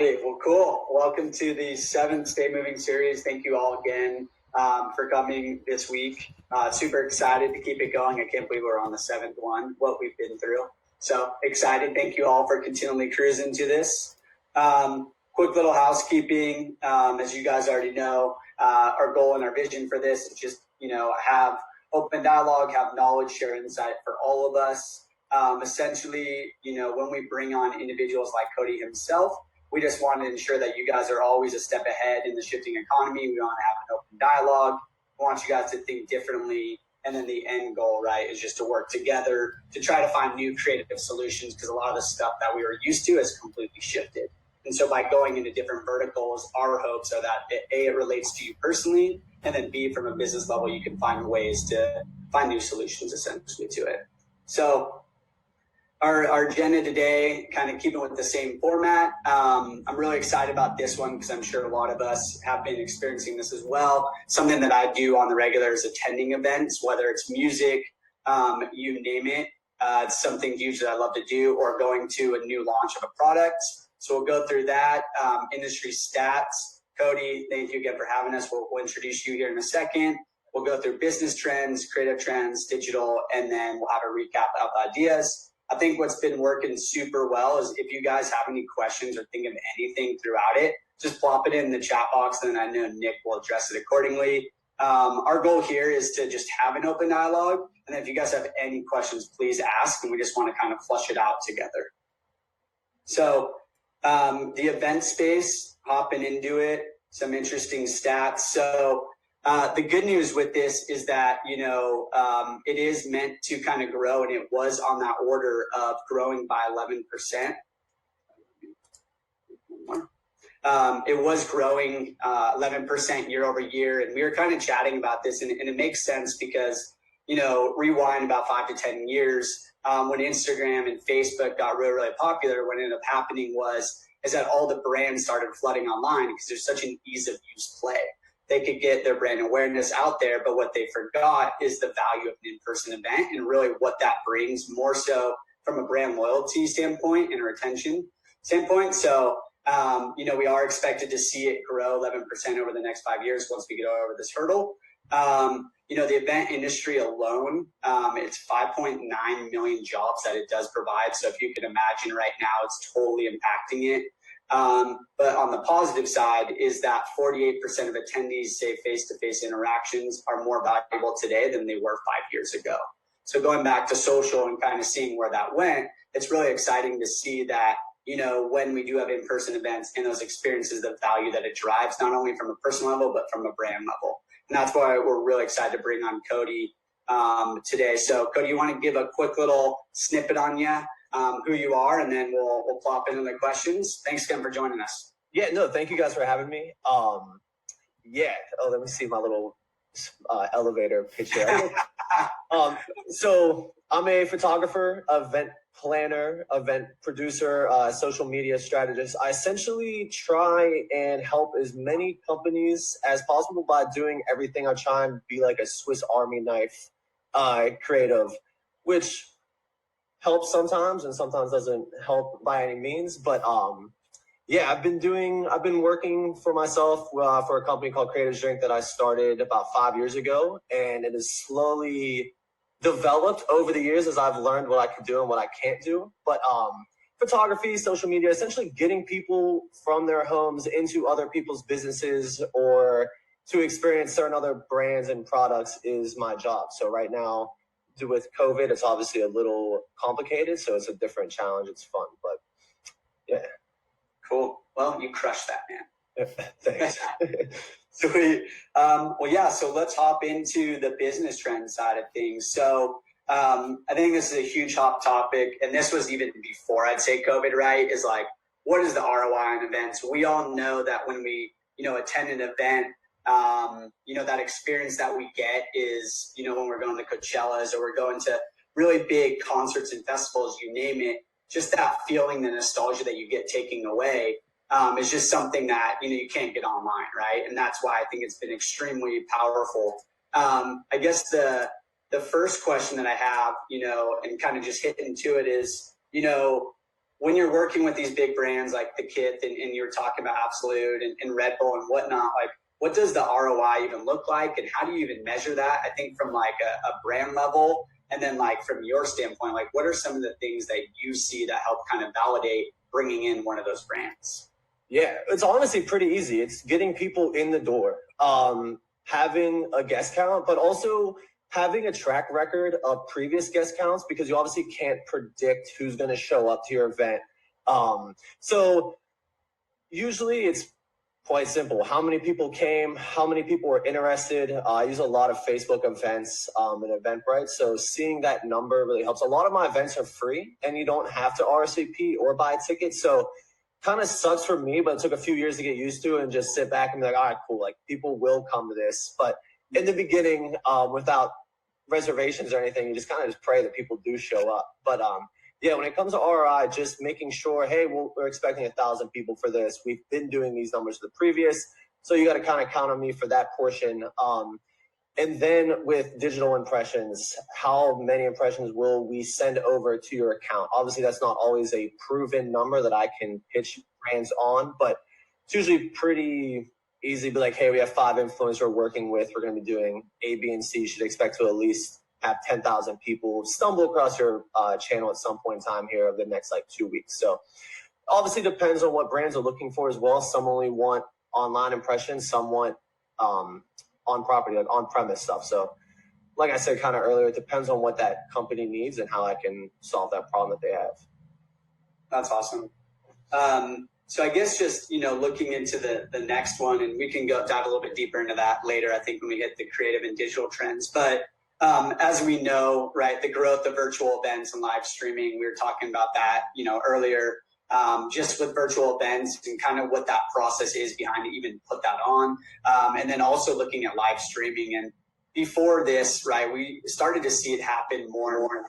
Sweet. Well, cool. Welcome to the 7th Stay Moving series. Thank you all again for coming this week. Super excited to keep it going. I can't believe we're on the 7th one, what we've been through. So excited. Thank you all for continually cruising to this. Quick little housekeeping. As you guys already know, our goal and our vision for this is just, have open dialogue, have knowledge, share insight for all of us. Essentially, when we bring on individuals like Cody himself, we just want to ensure that you guys are always a step ahead in the shifting economy. We want to have an open dialogue. We want you guys to think differently. And then the end goal, right, is just to work together to try to find new creative solutions, because a lot of the stuff that we were used to has completely shifted. And so by going into different verticals, our hopes are that it relates to you personally, and then B, from a business level, you can find ways to find new solutions essentially to it. So our agenda today, kind of keeping with the same format. I'm really excited about this one because I'm sure a lot of us have been experiencing this as well. Something that I do on the regular is attending events, whether it's music, you name it. It's something huge that I love to do, or going to a new launch of a product. So we'll go through that. Industry stats. Cody, thank you again for having us. We'll introduce you here in a second. We'll go through business trends, creative trends, digital, and then we'll have a recap of ideas. I think what's been working super well is if you guys have any questions or think of anything throughout it, just plop it in the chat box, and then I know Nick will address it accordingly. Our goal here is to just have an open dialogue. And if you guys have any questions, please ask, and we just want to kind of flush it out together. So the event space, hopping into it, some interesting stats. So the good news with this is that, it is meant to kind of grow, and it was on that order of growing by 11%. It was growing 11% year over year. And we were kind of chatting about this, and it makes sense because, rewind about 5 to 10 years, when Instagram and Facebook got really, really popular, what ended up happening is that all the brands started flooding online because there's such an ease of use play. They could get their brand awareness out there, but what they forgot is the value of an in-person event and really what that brings, more so from a brand loyalty standpoint and a retention standpoint. So, we are expected to see it grow 11% over the next 5 years once we get over this hurdle. The event industry alone, it's 5.9 million jobs that it does provide. So if you can imagine right now, it's totally impacting it. But on the positive side is that 48% of attendees say face-to-face interactions are more valuable today than they were 5 years ago. So going back to social and kind of seeing where that went, it's really exciting to see that, when we do have in-person events and those experiences, the value that it drives, not only from a personal level, but from a brand level. And that's why we're really excited to bring on Cody today. So Cody, you want to give a quick little snippet on you? Who you are, and then we'll plop into the questions. Thanks again for joining us. Yeah, no, thank you guys for having me. Let me see my little elevator pitch here. So I'm a photographer, event planner, event producer, social media strategist. I essentially try and help as many companies as possible by doing everything. I try and be like a Swiss Army knife creative, which helps sometimes and sometimes doesn't help by any means. But I've been working for myself for a company called Creative Drink that I started about 5 years ago, and it has slowly developed over the years as I've learned what I can do and what I can't do. But photography, social media, essentially getting people from their homes into other people's businesses or to experience certain other brands and products is my job. So right now, with COVID, it's obviously a little complicated, so it's a different challenge. It's fun, but yeah. Cool. Well, you crushed that, man. Thanks. Sweet. So let's hop into the business trend side of things. So I think this is a huge hot topic, and this was even before I'd say COVID, right? Is like, what is the ROI on events? We all know that when we, attend an event, that experience that we get is, when we're going to Coachellas or we're going to really big concerts and festivals, you name it, just that feeling, the nostalgia that you get taking away is just something that, you can't get online, right? And that's why I think it's been extremely powerful. I guess the first question that I have, and kind of just hitting to it is, when you're working with these big brands like the Kith and you're talking about Absolute and Red Bull and whatnot, like what does the ROI even look like, and how do you even measure that? I think from like a brand level, and then like from your standpoint, like what are some of the things that you see that help kind of validate bringing in one of those brands? Yeah, it's honestly pretty easy. It's getting people in the door, having a guest count, but also having a track record of previous guest counts, because you obviously can't predict who's going to show up to your event. So usually it's quite simple. How many people came? How many people were interested? I use a lot of Facebook events and Eventbrite. So seeing that number really helps. A lot of my events are free and you don't have to RSVP or buy tickets. So kind of sucks for me, but it took a few years to get used to and just sit back and be like, all right, cool. Like people will come to this. But in the beginning, without reservations or anything, you just kind of just pray that people do show up. But yeah, when it comes to ROI, just making sure, hey, we're expecting 1,000 people for this. We've been doing these numbers for the previous, so you got to kind of count on me for that portion. And then with digital impressions, how many impressions will we send over to your account? Obviously, that's not always a proven number that I can pitch brands on, but it's usually pretty easy to be like, hey, we have 5 influencers we're working with. We're going to be doing A, B, and C. You should expect to at least have 10,000 people stumble across your channel at some point in time here over the next like 2 weeks. So obviously depends on what brands are looking for as well. Some only want online impressions, some want on property, like on premise stuff. So like I said kind of earlier, it depends on what that company needs and how I can solve that problem that they have. That's awesome. So I guess just, looking into the next one, and we can dive a little bit deeper into that later, I think when we hit the creative and digital trends. But as we know, right, the growth of virtual events and live streaming, we were talking about that, earlier, just with virtual events and kind of what that process is behind to even put that on. And then also looking at live streaming. And before this, right, we started to see it happen more and more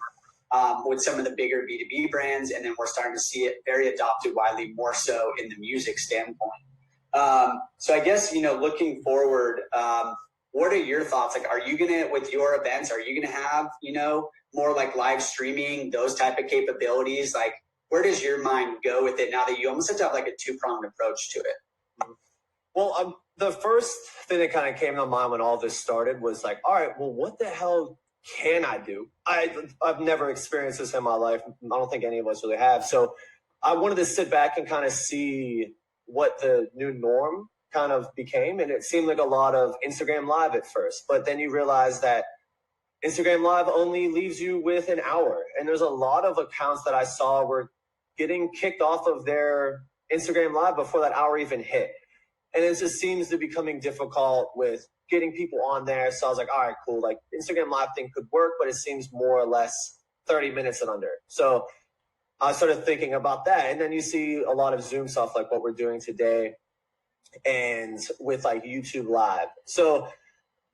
with some of the bigger B2B brands. And then we're starting to see it very adopted widely, more so in the music standpoint. So I guess, looking forward, what are your thoughts? Like, are you going to, with your events, are you going to have, more like live streaming, those type of capabilities? Like, where does your mind go with it now that you almost have to have like a 2-pronged approach to it? Well, the first thing that kind of came to mind when all this started was like, all right, well, what the hell can I do? I've never experienced this in my life. I don't think any of us really have. So I wanted to sit back and kind of see what the new norm kind of became. And it seemed like a lot of Instagram Live at first, but then you realize that Instagram Live only leaves you with an hour. And there's a lot of accounts that I saw were getting kicked off of their Instagram Live before that hour even hit. And it just seems to be becoming difficult with getting people on there. So I was like, all right, cool. Like Instagram Live thing could work, but it seems more or less 30 minutes and under. So I started thinking about that. And then you see a lot of Zoom stuff like what we're doing today and with like YouTube Live. So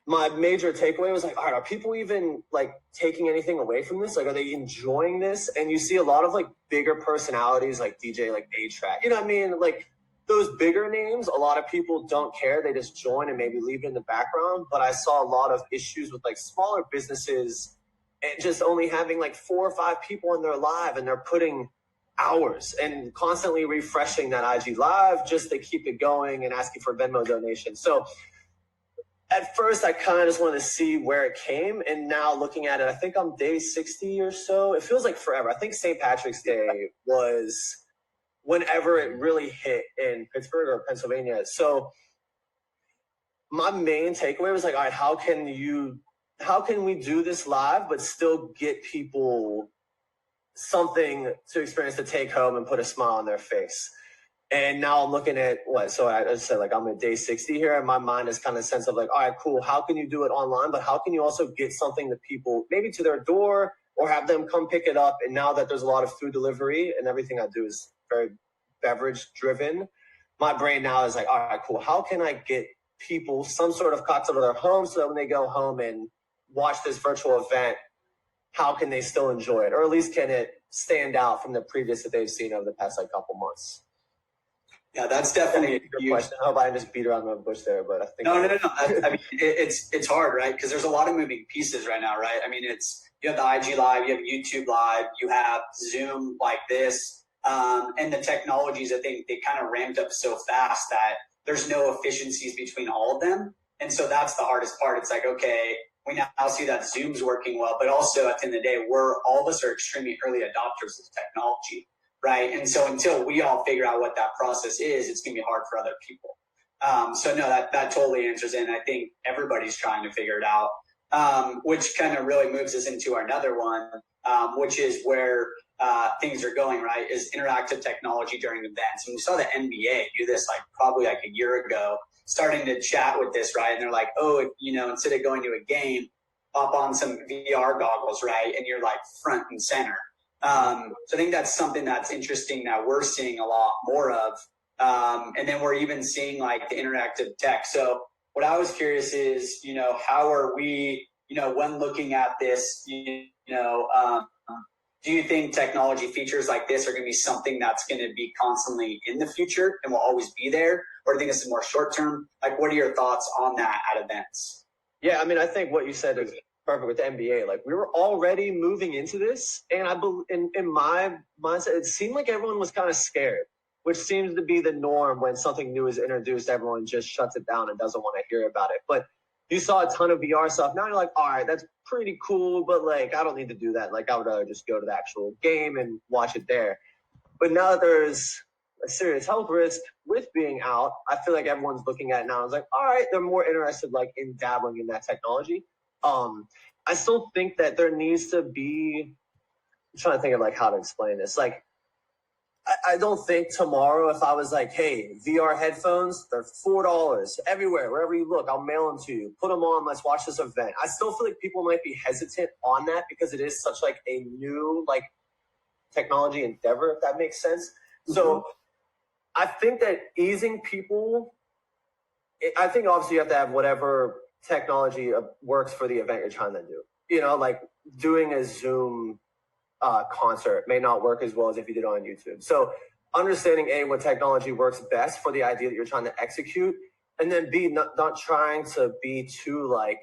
my major takeaway was like, all right, are people even like taking anything away from this? Like, are they enjoying this? And you see a lot of like bigger personalities like DJ, like A-Track, you know what I mean? Like those bigger names, a lot of people don't care. They just join and maybe leave it in the background. But I saw a lot of issues with like smaller businesses and just only having like 4 or 5 people in their live, and they're putting hours and constantly refreshing that IG Live just to keep it going and asking for Venmo donations. So at first, I kind of just wanted to see where it came. And now looking at it, I think I'm day 60 or so. It feels like forever. I think St. Patrick's Day was whenever it really hit in Pittsburgh or Pennsylvania. So my main takeaway was like, all right, how can we do this live but still get people something to experience to take home and put a smile on their face? And now I'm looking at what? So I just said, like, I'm at day 60 here, and my mind is kind of a sense of like, all right, cool. How can you do it online? But how can you also get something to people, maybe to their door, or have them come pick it up? And now that there's a lot of food delivery and everything I do is very beverage driven, my brain now is like, all right, cool. How can I get people some sort of cocktail to their home so that when they go home and watch this virtual event, how can they still enjoy it? Or at least can it stand out from the previous that they've seen over the past like couple months? Yeah, that's definitely a good question. I hope I just beat around the bush there, but I think no. I mean, it's hard, right? Because there's a lot of moving pieces right now, right? I mean, you have the IG Live, you have YouTube Live, you have Zoom like this. And the technologies, I think they kind of ramped up so fast that there's no efficiencies between all of them. And so that's the hardest part. It's like, okay, we now see that Zoom's working well, but also at the end of the day, all of us are extremely early adopters of technology, right? And so until we all figure out what that process is, it's going to be hard for other people. So no, that totally answers it. And I think everybody's trying to figure it out, which kind of really moves us into another one, which is where things are going, right, is interactive technology during events. And we saw the NBA do this probably a year ago, starting to chat with this, right? And they're like, oh, instead of going to a game, hop on some VR goggles, right? And you're front and center. So I think that's something that's interesting that we're seeing a lot more of. And then we're even seeing the interactive tech. So what I was curious is, how are we, when looking at this, do you think technology features like this are going to be something that's going to be constantly in the future and will always be there? Or do you think it's more short term? What are your thoughts on that at events? Yeah, I mean, I think what you said is perfect with the NBA. We were already moving into this, and I believe in my mindset, it seemed like everyone was kind of scared, which seems to be the norm when something new is introduced. Everyone just shuts it down and doesn't want to hear about it. But you saw a ton of VR stuff. Now you're like, all right, that's pretty cool, but I don't need to do that. I would rather just go to the actual game and watch it there. But now that there's a serious health risk with being out, I feel like everyone's looking at it now. It's like, all right, they're more interested in dabbling in that technology. I still think that there needs to be, I'm trying to think of how to explain this. I don't think tomorrow if I was hey, VR headphones, they're $4 everywhere, wherever you look, I'll mail them to you. Put them on, let's watch this event. I still feel like people might be hesitant on that because it is such a new technology endeavor, if that makes sense. Mm-hmm. So I think that easing people, I think obviously you have to have whatever technology works for the event you're trying to do. Doing a Zoom concert may not work as well as if you did it on YouTube. So understanding what technology works best for the idea that you're trying to execute, and then B, not trying to be too like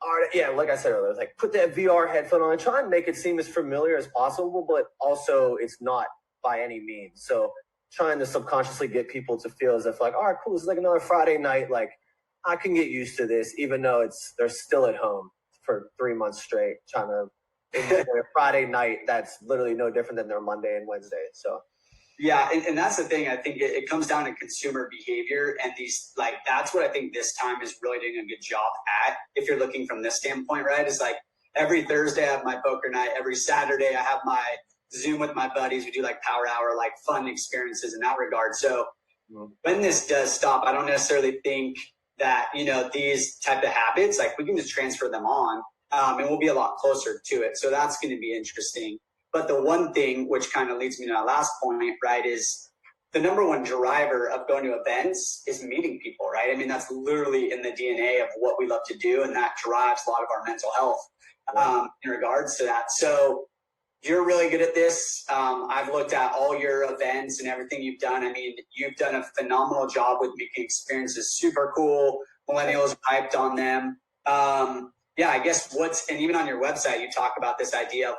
I said earlier, put that VR headphone on and try and make it seem as familiar as possible, but also it's not by any means. So trying to subconsciously get people to feel as if all right, cool, this is another Friday night. I can get used to this, even though they're still at home for 3 months straight trying to enjoy a Friday night that's literally no different than their Monday and Wednesday. So yeah, and that's the thing. I think it comes down to consumer behavior, and these that's what I think this time is really doing a good job at. If you're looking from this standpoint, right? It's every Thursday I have my poker night. Every Saturday I have my Zoom with my buddies. We do power hour, fun experiences in that regard. So when this does stop, I don't necessarily think that these type of habits we can just transfer them on. And we'll be a lot closer to it. So that's going to be interesting. But the one thing, which kind of leads me to my last point, right, is the number one driver of going to events is meeting people, right? I mean, that's literally in the DNA of what we love to do, and that drives a lot of our mental health in regards to that. So you're really good at this. I've looked at all your events and everything you've done. I mean, you've done a phenomenal job with making experiences super cool. Millennials hyped on them. Yeah, I guess and even on your website, you talk about this idea of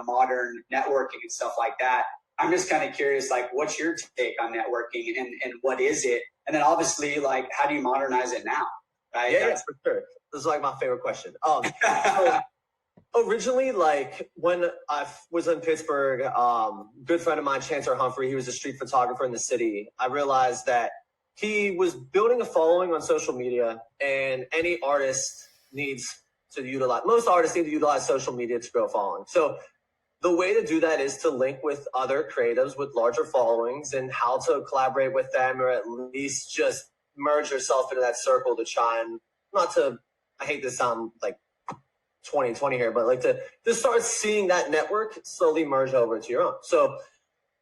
modern networking and stuff like that. I'm just kind of curious, what's your take on networking and what is it? And then obviously, how do you modernize it now? Right? Yeah, for sure. This is my favorite question. So originally, when I was in Pittsburgh, good friend of mine, Chancellor Humphrey, he was a street photographer in the city. I realized that he was building a following on social media, and any artist most artists need to utilize social media to grow following. So the way to do that is to link with other creatives with larger followings and how to collaborate with them, or at least just merge yourself into that circle to try and I hate to sound 2020 here, but to start seeing that network slowly merge over to your own. So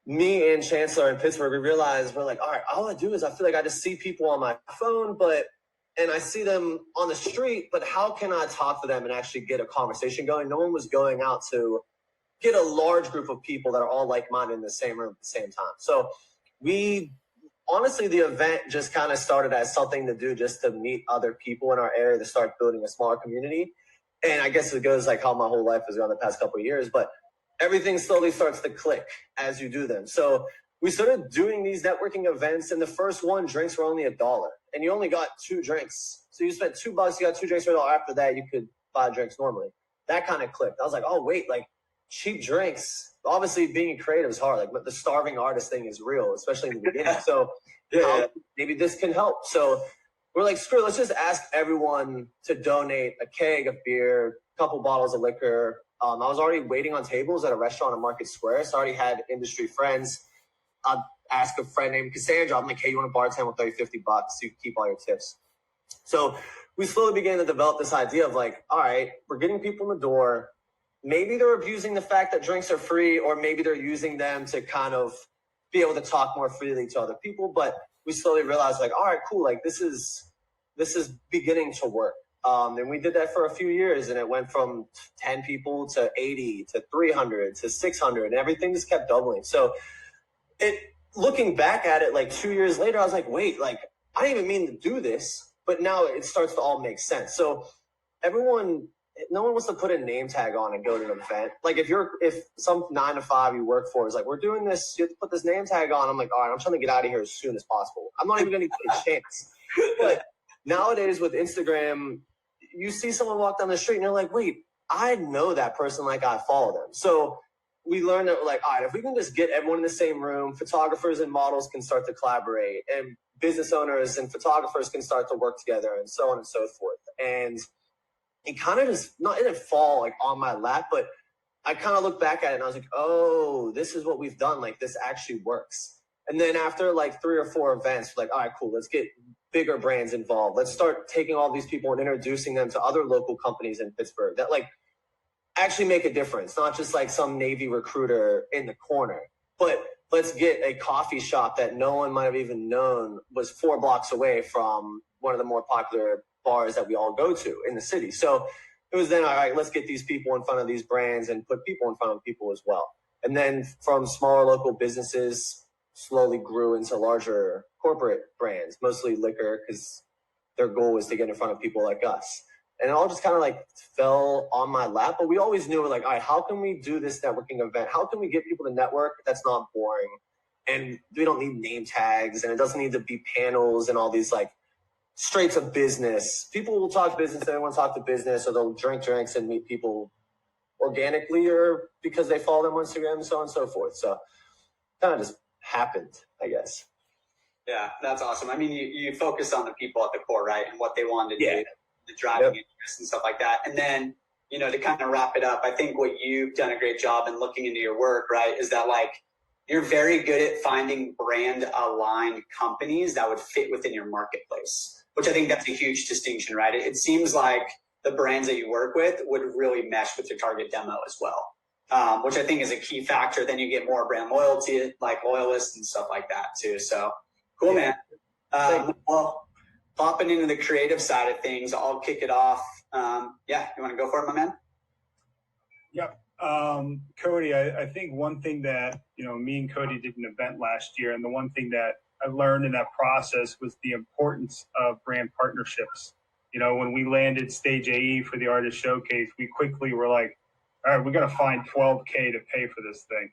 me and Chancellor in Pittsburgh, we realized we're all right, all I do is I feel I just see people on my phone, and I see them on the street, but how can I talk to them and actually get a conversation going? No one was going out to get a large group of people that are all like-minded in the same room at the same time. So honestly, the event just kind of started as something to do just to meet other people in our area to start building a smaller community. And I guess it goes how my whole life has gone the past couple of years. But everything slowly starts to click as you do them. So we started doing these networking events, and the first one, drinks were only $1, and you only got 2 drinks. So you spent $2, you got 2 drinks for $1. After that, you could buy drinks normally. That kind of clicked. I was like, oh wait, like cheap drinks. Obviously, being creative is hard. Like, but the starving artist thing is real, especially in the beginning. So maybe this can help. So we're like, screw it, let's just ask everyone to donate a keg of beer, a couple bottles of liquor. I was already waiting on tables at a restaurant in Market Square, so I already had industry friends. I'd ask a friend named Cassandra. I'm like, hey, you want to bartend? We'll throw you $50 so you can keep all your tips. So we slowly began to develop this idea of like, all right, we're getting people in the door. Maybe they're abusing the fact that drinks are free, or maybe they're using them to kind of be able to talk more freely to other people. But we slowly realized like, all right, cool. Like this is beginning to work. And we did that for a few years, and it went from 10 people to 80 to 300 to 600, and everything just kept doubling. So looking back at it, like 2 years later, I was like, wait, like I didn't even mean to do this, but now it starts to all make sense. So no one wants to put a name tag on and go to an event. Like if some 9 to 5 you work for is like, we're doing this, you have to put this name tag on. I'm like, all right, I'm trying to get out of here as soon as possible. I'm not even going to get a chance. But nowadays with Instagram, you see someone walk down the street and you're like, wait, I know that person, like I follow them. So we learned that we're like, all right, if we can just get everyone in the same room, photographers and models can start to collaborate, and business owners and photographers can start to work together, and so on and so forth. And it kind of just, it didn't fall like on my lap, but I kind of looked back at it and I was like, oh, this is what we've done. Like this actually works. And then after like 3 or 4 events, we're like, all right, cool, let's get bigger brands involved. Let's start taking all these people and introducing them to other local companies in Pittsburgh that like actually make a difference. Not just like some Navy recruiter in the corner, but let's get a coffee shop that no one might have even known was 4 blocks away from one of the more popular bars that we all go to in the city. So it was then, all right, let's get these people in front of these brands and put people in front of people as well. And then from smaller local businesses, slowly grew into larger corporate brands, mostly liquor, because their goal was to get in front of people like us. And it all just kind of like fell on my lap. But we always knew, like, all right, how can we do this networking event? How can we get people to network that's not boring? And we don't need name tags, and it doesn't need to be panels and all these like straight to business. People will talk business, they want to talk to business, or they'll drink drinks and meet people organically or because they follow them on Instagram and so on and so forth. So kind of just happened, I guess. Yeah, that's awesome. I mean, you focused on the people at the core, right? And what they wanted to do, the driving interest and stuff like that. And then, to kind of wrap it up, I think what you've done a great job in looking into your work, right, is that like you're very good at finding brand aligned companies that would fit within your marketplace, which I think that's a huge distinction, right? It seems like the brands that you work with would really mesh with your target demo as well. Which I think is a key factor. Then you get more brand loyalty, like loyalists and stuff like that too. So cool, man. Well, hopping into the creative side of things, I'll kick it off. You want to go for it, my man? Yep. Cody, I think one thing that, me and Cody did an event last year, and the one thing that I learned in that process was the importance of brand partnerships. When we landed Stage AE for the Artist Showcase, we quickly were like, all right, we got to find $12K to pay for this thing.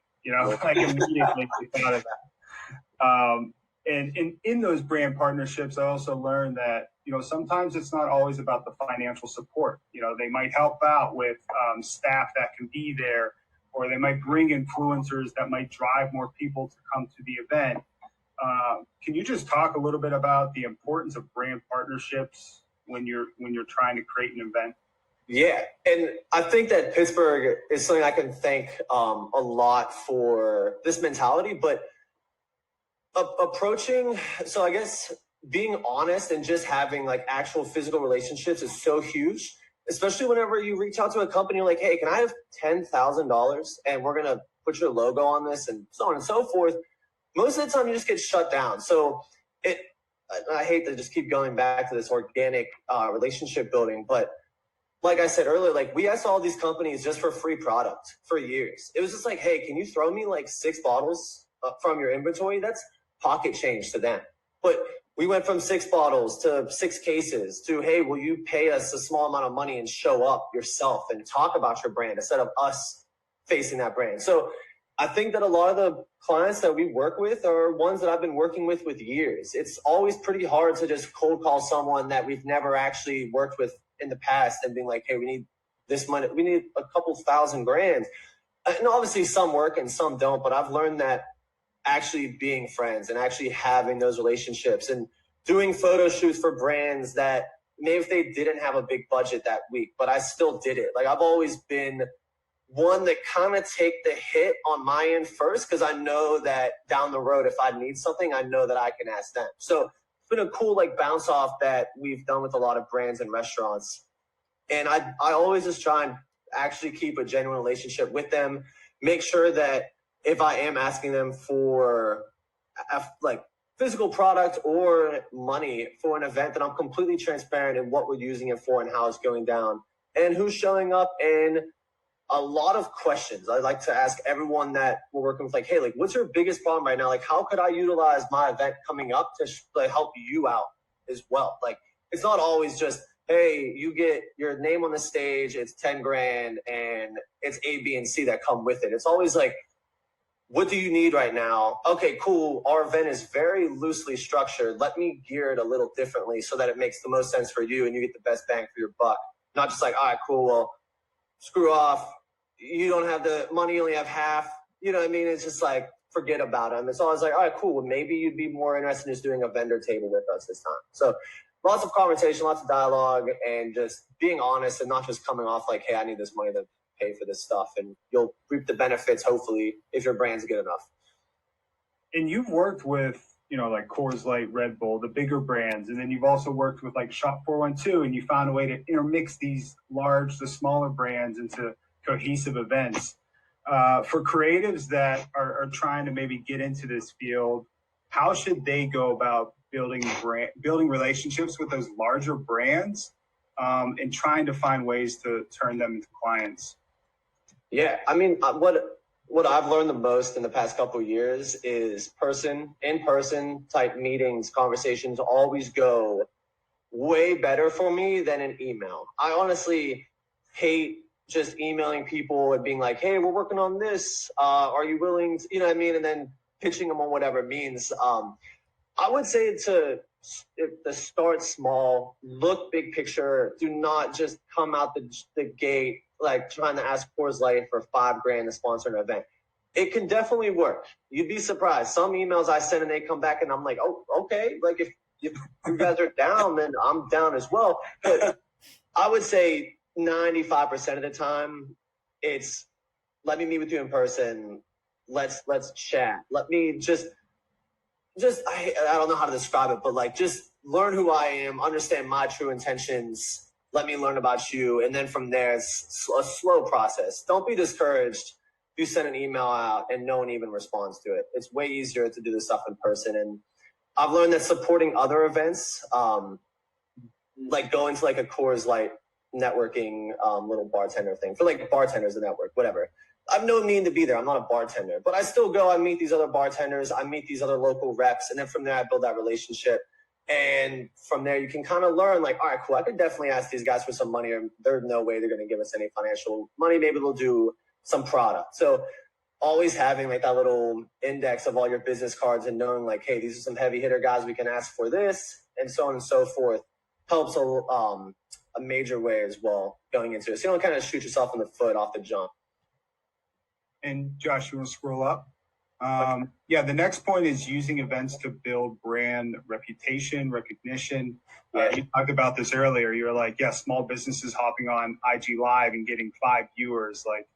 Like immediately we thought of that. And in those brand partnerships, I also learned that, sometimes it's not always about the financial support. They might help out with staff that can be there, or they might bring influencers that might drive more people to come to the event. Can you just talk a little bit about the importance of brand partnerships when you're trying to create an event? Yeah, and I think that Pittsburgh is something I can thank a lot for this mentality, but so I guess being honest and just having like actual physical relationships is so huge, especially whenever you reach out to a company like, hey, can I have $10,000 and we're going to put your logo on this and so on and so forth. Most of the time you just get shut down. So I hate to just keep going back to this organic relationship building, but like I said earlier, like we asked all these companies just for free product for years. It was just like, hey, can you throw me like 6 bottles from your inventory? That's pocket change to them. But we went from 6 bottles to 6 cases to, hey, will you pay us a small amount of money and show up yourself and talk about your brand instead of us facing that brand. So I think that a lot of the clients that we work with are ones that I've been working with years. It's always pretty hard to just cold call someone that we've never actually worked with in the past and being like, hey, we need this money. We need a couple $1,000 And obviously some work and some don't, but I've learned that actually being friends and actually having those relationships and doing photo shoots for brands that maybe if they didn't have a big budget that week, but I still did it. Like I've always been one that kind of take the hit on my end first, because I know that down the road, if I need something, I know that I can ask them. So it's been a cool like bounce off that we've done with a lot of brands and restaurants. And I always just try and actually keep a genuine relationship with them, make sure that if I am asking them for like physical product or money for an event, that I'm completely transparent in what we're using it for and how it's going down and who's showing up, and a lot of questions. I like to ask everyone that we're working with, like, hey, like, what's your biggest problem right now? Like, how could I utilize my event coming up to help you out as well? Like, it's not always just, hey, you get your name on the stage, it's $10,000 and it's A, B, and C that come with it. It's always like, what do you need right now? Okay, cool. Our event is very loosely structured. Let me gear it a little differently so that it makes the most sense for you and you get the best bang for your buck. Not just like, all right, cool, well, screw off. You don't have the money, you only have half. You know what I mean? It's just like, forget about them. It's always like, all right, cool. Well, maybe you'd be more interested in just doing a vendor table with us this time. So lots of conversation, lots of dialogue, and just being honest and not just coming off like, hey, I need this money to pay for this stuff. And you'll reap the benefits, hopefully, if your brand's good enough. And you've worked with, you know, like Coors Light, Red Bull, the bigger brands. And then you've also worked with like Shop 412, and you found a way to intermix these the smaller brands into cohesive events. For creatives that are trying to maybe get into this field, how should they go about building relationships with those larger brands and trying to find ways to turn them into clients? Yeah, I mean, what I've learned the most in the past couple of years is in-person type meetings, conversations always go way better for me than an email. I honestly hate just emailing people and being like, hey, we're working on this. Are you willing to, you know what I mean? And then pitching them on whatever it means. I would say to start small, look big picture. Do not just come out the gate like trying to ask Coors Light for $5,000 to sponsor an event. It can definitely work. You'd be surprised. Some emails I send and they come back and I'm like, oh, okay. Like if you guys are down, then I'm down as well. But I would say 95% of the time, it's let me meet with you in person. Let's chat. Let me just I don't know how to describe it, but like just learn who I am, understand my true intentions. Let me learn about you, and then from there, it's a slow process. Don't be discouraged if you send an email out and no one even responds to it. It's way easier to do this stuff in person, and I've learned that supporting other events, like going to like a Coors Light networking little bartender thing for like bartenders at network, whatever. I have no need to be there. I'm not a bartender, but I still go. I meet these other bartenders. I meet these other local reps, and then from there, I build that relationship. And from there, you can kind of learn like, all right, cool. I could definitely ask these guys for some money, or there's no way they're going to give us any financial money. Maybe they'll do some product. So always having like that little index of all your business cards and knowing like, hey, these are some heavy hitter guys we can ask for this, and so on and so forth, helps a major way as well going into it. So you don't kind of shoot yourself in the foot off the jump. And Josh, you want to scroll up? Yeah, the next point is using events to build brand reputation, recognition. You talked about this earlier. You were like, yeah, small businesses hopping on IG Live and getting 5 viewers, like,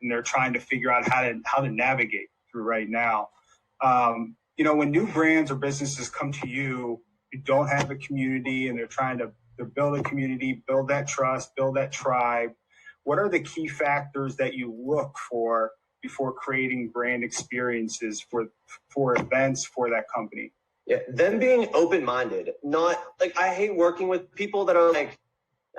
and they're trying to figure out how to navigate through right now. You know, when new brands or businesses come to you, you don't have a community, and they're trying to build a community, build that trust, build that tribe. What are the key factors that you look for before creating brand experiences for events for that company? Yeah, them being open-minded. Not like, I hate working with people that are like,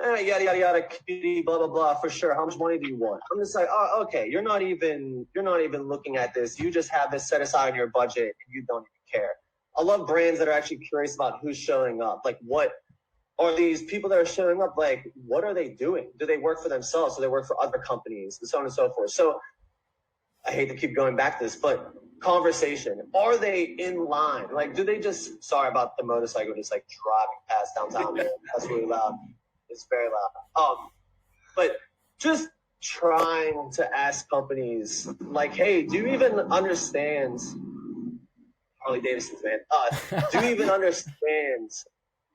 yada yada yada, community, blah blah blah. For sure, how much money do you want? I'm just like, oh, okay, you're not even looking at this. You just have this set aside in your budget, and you don't even care. I love brands that are actually curious about who's showing up. Like, what are these people that are showing up? Like, what are they doing? Do they work for themselves? Do they work for other companies, and so on and so forth? So I hate to keep going back to this, but conversation. Are they in line? Like, do they just, sorry about the motorcycle just like driving past downtown there. That's really loud. It's very loud. But just trying to ask companies like, hey, do you even understand Harley Davidson's, man? Do you even understand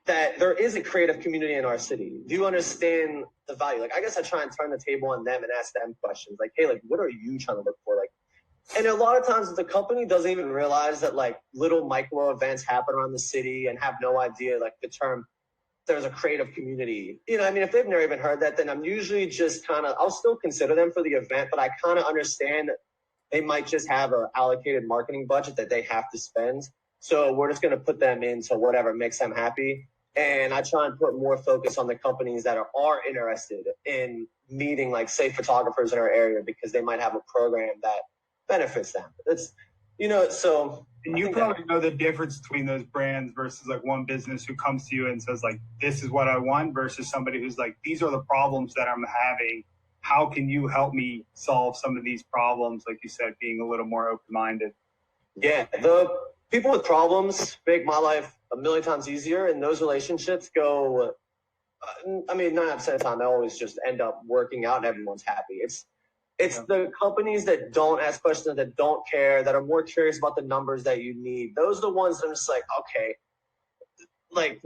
that there is a creative community in our city? Do you understand the value? Like, I guess I try and turn the table on them and ask them questions like, hey, like, what are you trying to look for? Like, and a lot of times the company doesn't even realize that like little micro events happen around the city and have no idea like the term there's a creative community. You know, I mean, if they've never even heard that, then I'm usually just kind of, I'll still consider them for the event, but I kind of understand that they might just have an allocated marketing budget that they have to spend. So we're just going to put them into whatever makes them happy. And I try and put more focus on the companies that are interested in meeting, like, say, photographers in our area because they might have a program that benefits them. It's, you know, so. And you probably know the difference between those brands versus like one business who comes to you and says like, this is what I want versus somebody who's like, these are the problems that I'm having. How can you help me solve some of these problems? Like you said, being a little more open-minded. Yeah, the people with problems make my life a million times easier, and those relationships go, I mean, 9 out of 10 of the time, they always just end up working out and everyone's happy. It's the companies that don't ask questions, that don't care, that are more curious about the numbers that you need. Those are the ones that are just like, okay, like,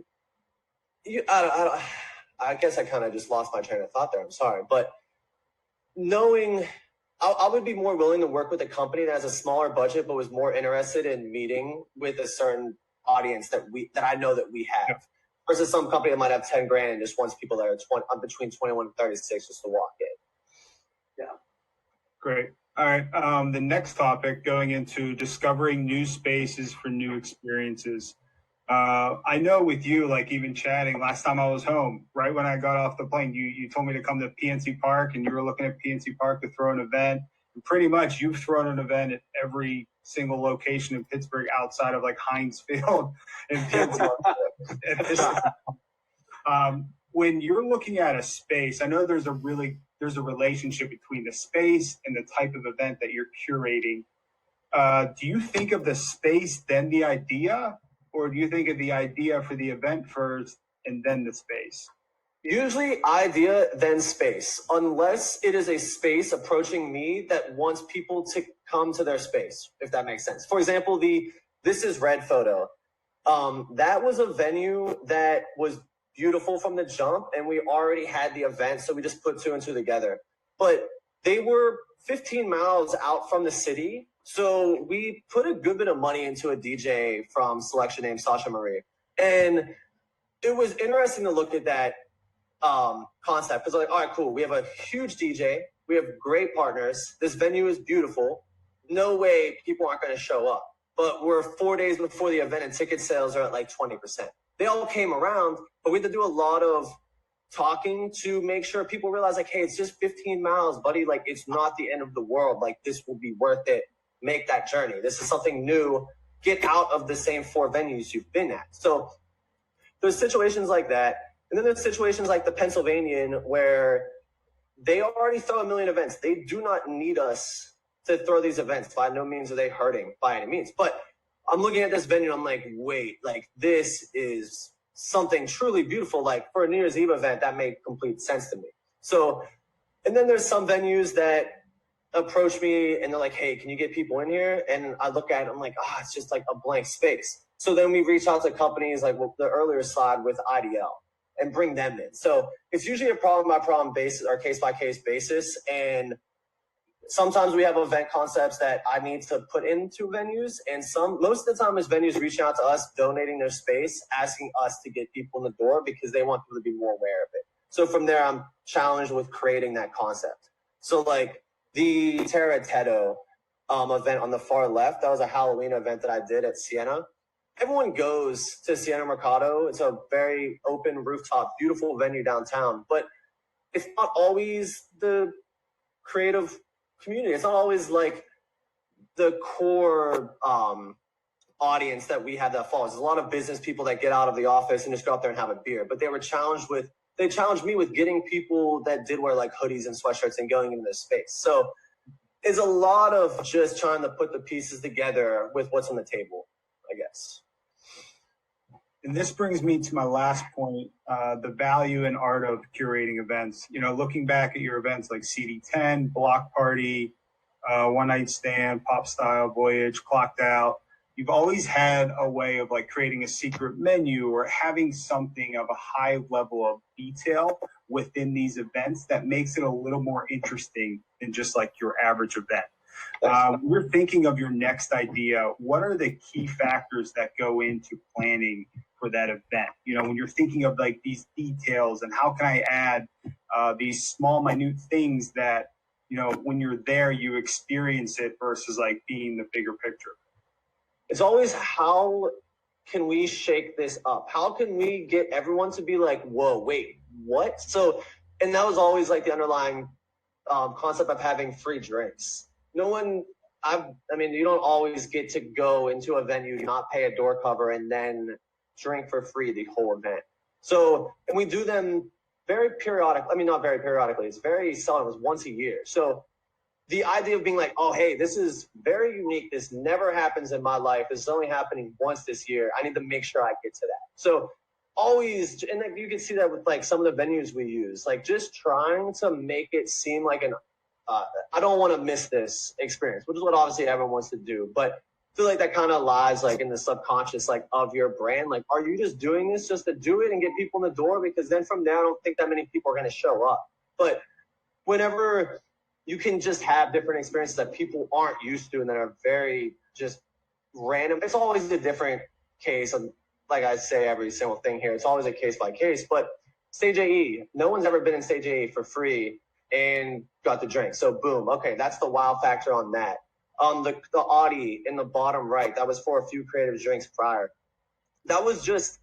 I guess I kind of just lost my train of thought there. I'm sorry. But knowing, I would be more willing to work with a company that has a smaller budget but was more interested in meeting with a certain audience that I know that we have. Versus some company that might have 10 grand and just wants people that are between 21 and 36 just to walk in. Yeah. Great. All right. The next topic, going into discovering new spaces for new experiences. I know with you, like even chatting last time I was home, right when I got off the plane, you told me to come to PNC Park and you were looking at PNC Park to throw an event. And pretty much you've thrown an event at every single location in Pittsburgh outside of like Heinz Field and PNC. When you're looking at a space, I know there's a relationship between the space and the type of event that you're curating. Do you think of the space, then the idea, or do you think of the idea for the event first and then the space? Usually idea, then space, unless it is a space approaching me that wants people to come to their space, if that makes sense. For example, This Is Red photo. That was a venue that was beautiful from the jump, and we already had the event, so we just put 2 and 2 together. But they were 15 miles out from the city, so we put a good bit of money into a DJ from Selection named Sasha Marie. And it was interesting to look at that concept, because like, all right, cool, we have a huge DJ, we have great partners, this venue is beautiful, no way people aren't going to show up. But we're 4 days before the event and ticket sales are at like 20%. They all came around, but we had to do a lot of talking to make sure people realize like, hey, it's just 15 miles, buddy. Like, it's not the end of the world. Like, this will be worth it. Make that journey. This is something new. Get out of the same 4 venues you've been at. So there's situations like that. And then there's situations like the Pennsylvanian where they already throw a million events. They do not need us to throw these events. By no means are they hurting by any means. But I'm looking at this venue, I'm like, wait, like, this is something truly beautiful. Like, for a New Year's Eve event, that made complete sense to me. So, and then there's some venues that approach me and they're like, hey, can you get people in here? And I look at it, I'm like, it's just like a blank space. So then we reach out to companies like the earlier slide with IDL and bring them in. So it's usually a problem by problem basis or case by case basis. And sometimes we have event concepts that I need to put into venues, and most of the time is venues reaching out to us, donating their space, asking us to get people in the door because they want people to be more aware of it. So from there, I'm challenged with creating that concept. So like the Terra-Teto event on the far left, that was a Halloween event that I did at Siena. Everyone goes to Siena Mercado. It's a very open rooftop, beautiful venue downtown, but it's not always the creative community. It's not always like the core audience that we have that follows. There's a lot of business people that get out of the office and just go out there and have a beer, but they challenged me with getting people that did wear like hoodies and sweatshirts and going into this space. So is a lot of just trying to put the pieces together with what's on the table, I guess. And this brings me to my last point, the value and art of curating events. You know, looking back at your events like CD10, Block Party, One Night Stand, Pop Style, Voyage, Clocked Out, you've always had a way of like creating a secret menu or having something of a high level of detail within these events that makes it a little more interesting than just like your average event. We're thinking of your next idea. What are the key factors that go into planning for that event? You know, when you're thinking of like these details and how can I add these small, minute things that, you know, when you're there, you experience it versus like being the bigger picture. It's always how can we shake this up? How can we get everyone to be like, whoa, wait, what? So, and that was always like the underlying concept of having free drinks. No one, I mean, you don't always get to go into a venue, not pay a door cover, and then drink for free the whole event. So, and we do them very periodically. I mean, not very periodically. It's very seldom. It's once a year. So the idea of being like, oh, hey, this is very unique. This never happens in my life. This is only happening once this year. I need to make sure I get to that. So always, and you can see that with like some of the venues we use, like just trying to make it seem like an, I don't want to miss this experience, which is what obviously everyone wants to do. But I feel like that kind of lies like in the subconscious, like of your brand. Like, are you just doing this just to do it and get people in the door? Because then from there, I don't think that many people are going to show up. But whenever you can just have different experiences that people aren't used to and that are very just random, it's always a different case. And like I say, every single thing here, it's always a case by case. But Stage AE, no one's ever been in Stage AE for free and got the drink. So boom, okay, that's the wow factor on that. The Audi in the bottom right, that was for a few creative drinks prior. That was just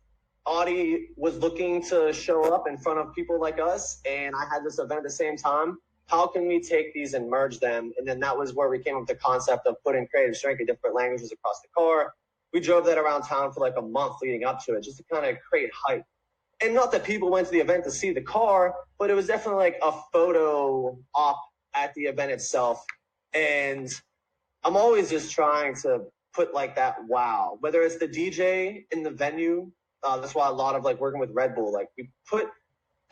Audi was looking to show up in front of people like us, and I had this event at the same time. How can we take these and merge them? And then that was where we came up with the concept of putting creative drink in different languages across the car. We drove that around town for like a month leading up to it, just to kind of create hype. And not that people went to the event to see the car, but it was definitely like a photo op at the event itself. And I'm always just trying to put like that wow, whether it's the DJ in the venue. That's why a lot of like working with Red Bull, like we put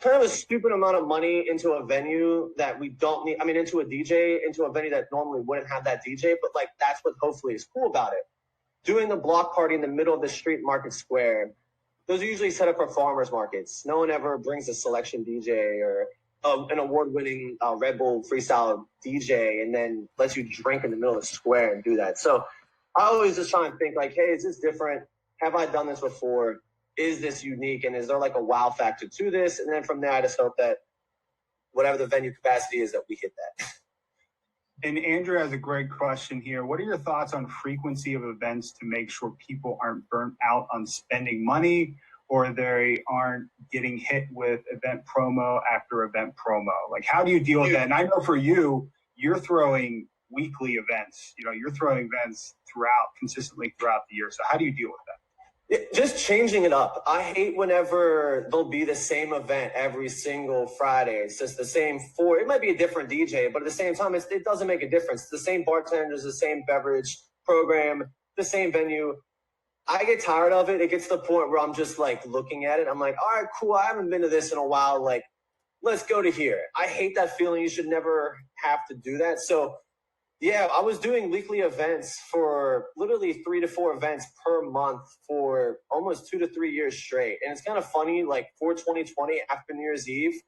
kind of a stupid amount of money into a venue that we don't need. I mean, into a DJ, into a venue that normally wouldn't have that DJ, but like that's what hopefully is cool about it. Doing the block party in the middle of the street market square, those are usually set up for farmers markets. No one ever brings a selection DJ or an award-winning Red Bull freestyle DJ and then lets you drink in the middle of the square and do that. So I always just try and think like, hey, is this different? Have I done this before? Is this unique? And is there like a wow factor to this? And then from there, I just hope that whatever the venue capacity is, that we hit that. And Andrew has a great question here. What are your thoughts on frequency of events to make sure people aren't burnt out on spending money or they aren't getting hit with event promo after event promo? Like, how do you deal with that? And I know for you, you're throwing weekly events. You know, you're throwing events consistently throughout the year. So how do you deal with that? Just changing it up. I hate whenever there'll be the same event every single Friday. It's just the same it might be a different DJ, but at the same time, it doesn't make a difference. It's the same bartenders, the same beverage program, the same venue. I get tired of it. It gets to the point where I'm just like looking at it. I'm like, all right, cool. I haven't been to this in a while. Like, let's go to here. I hate that feeling. You should never have to do that. So yeah, I was doing weekly events for literally 3 to 4 events per month for almost 2 to 3 years straight. And it's kind of funny, like for 2020 after New Year's Eve,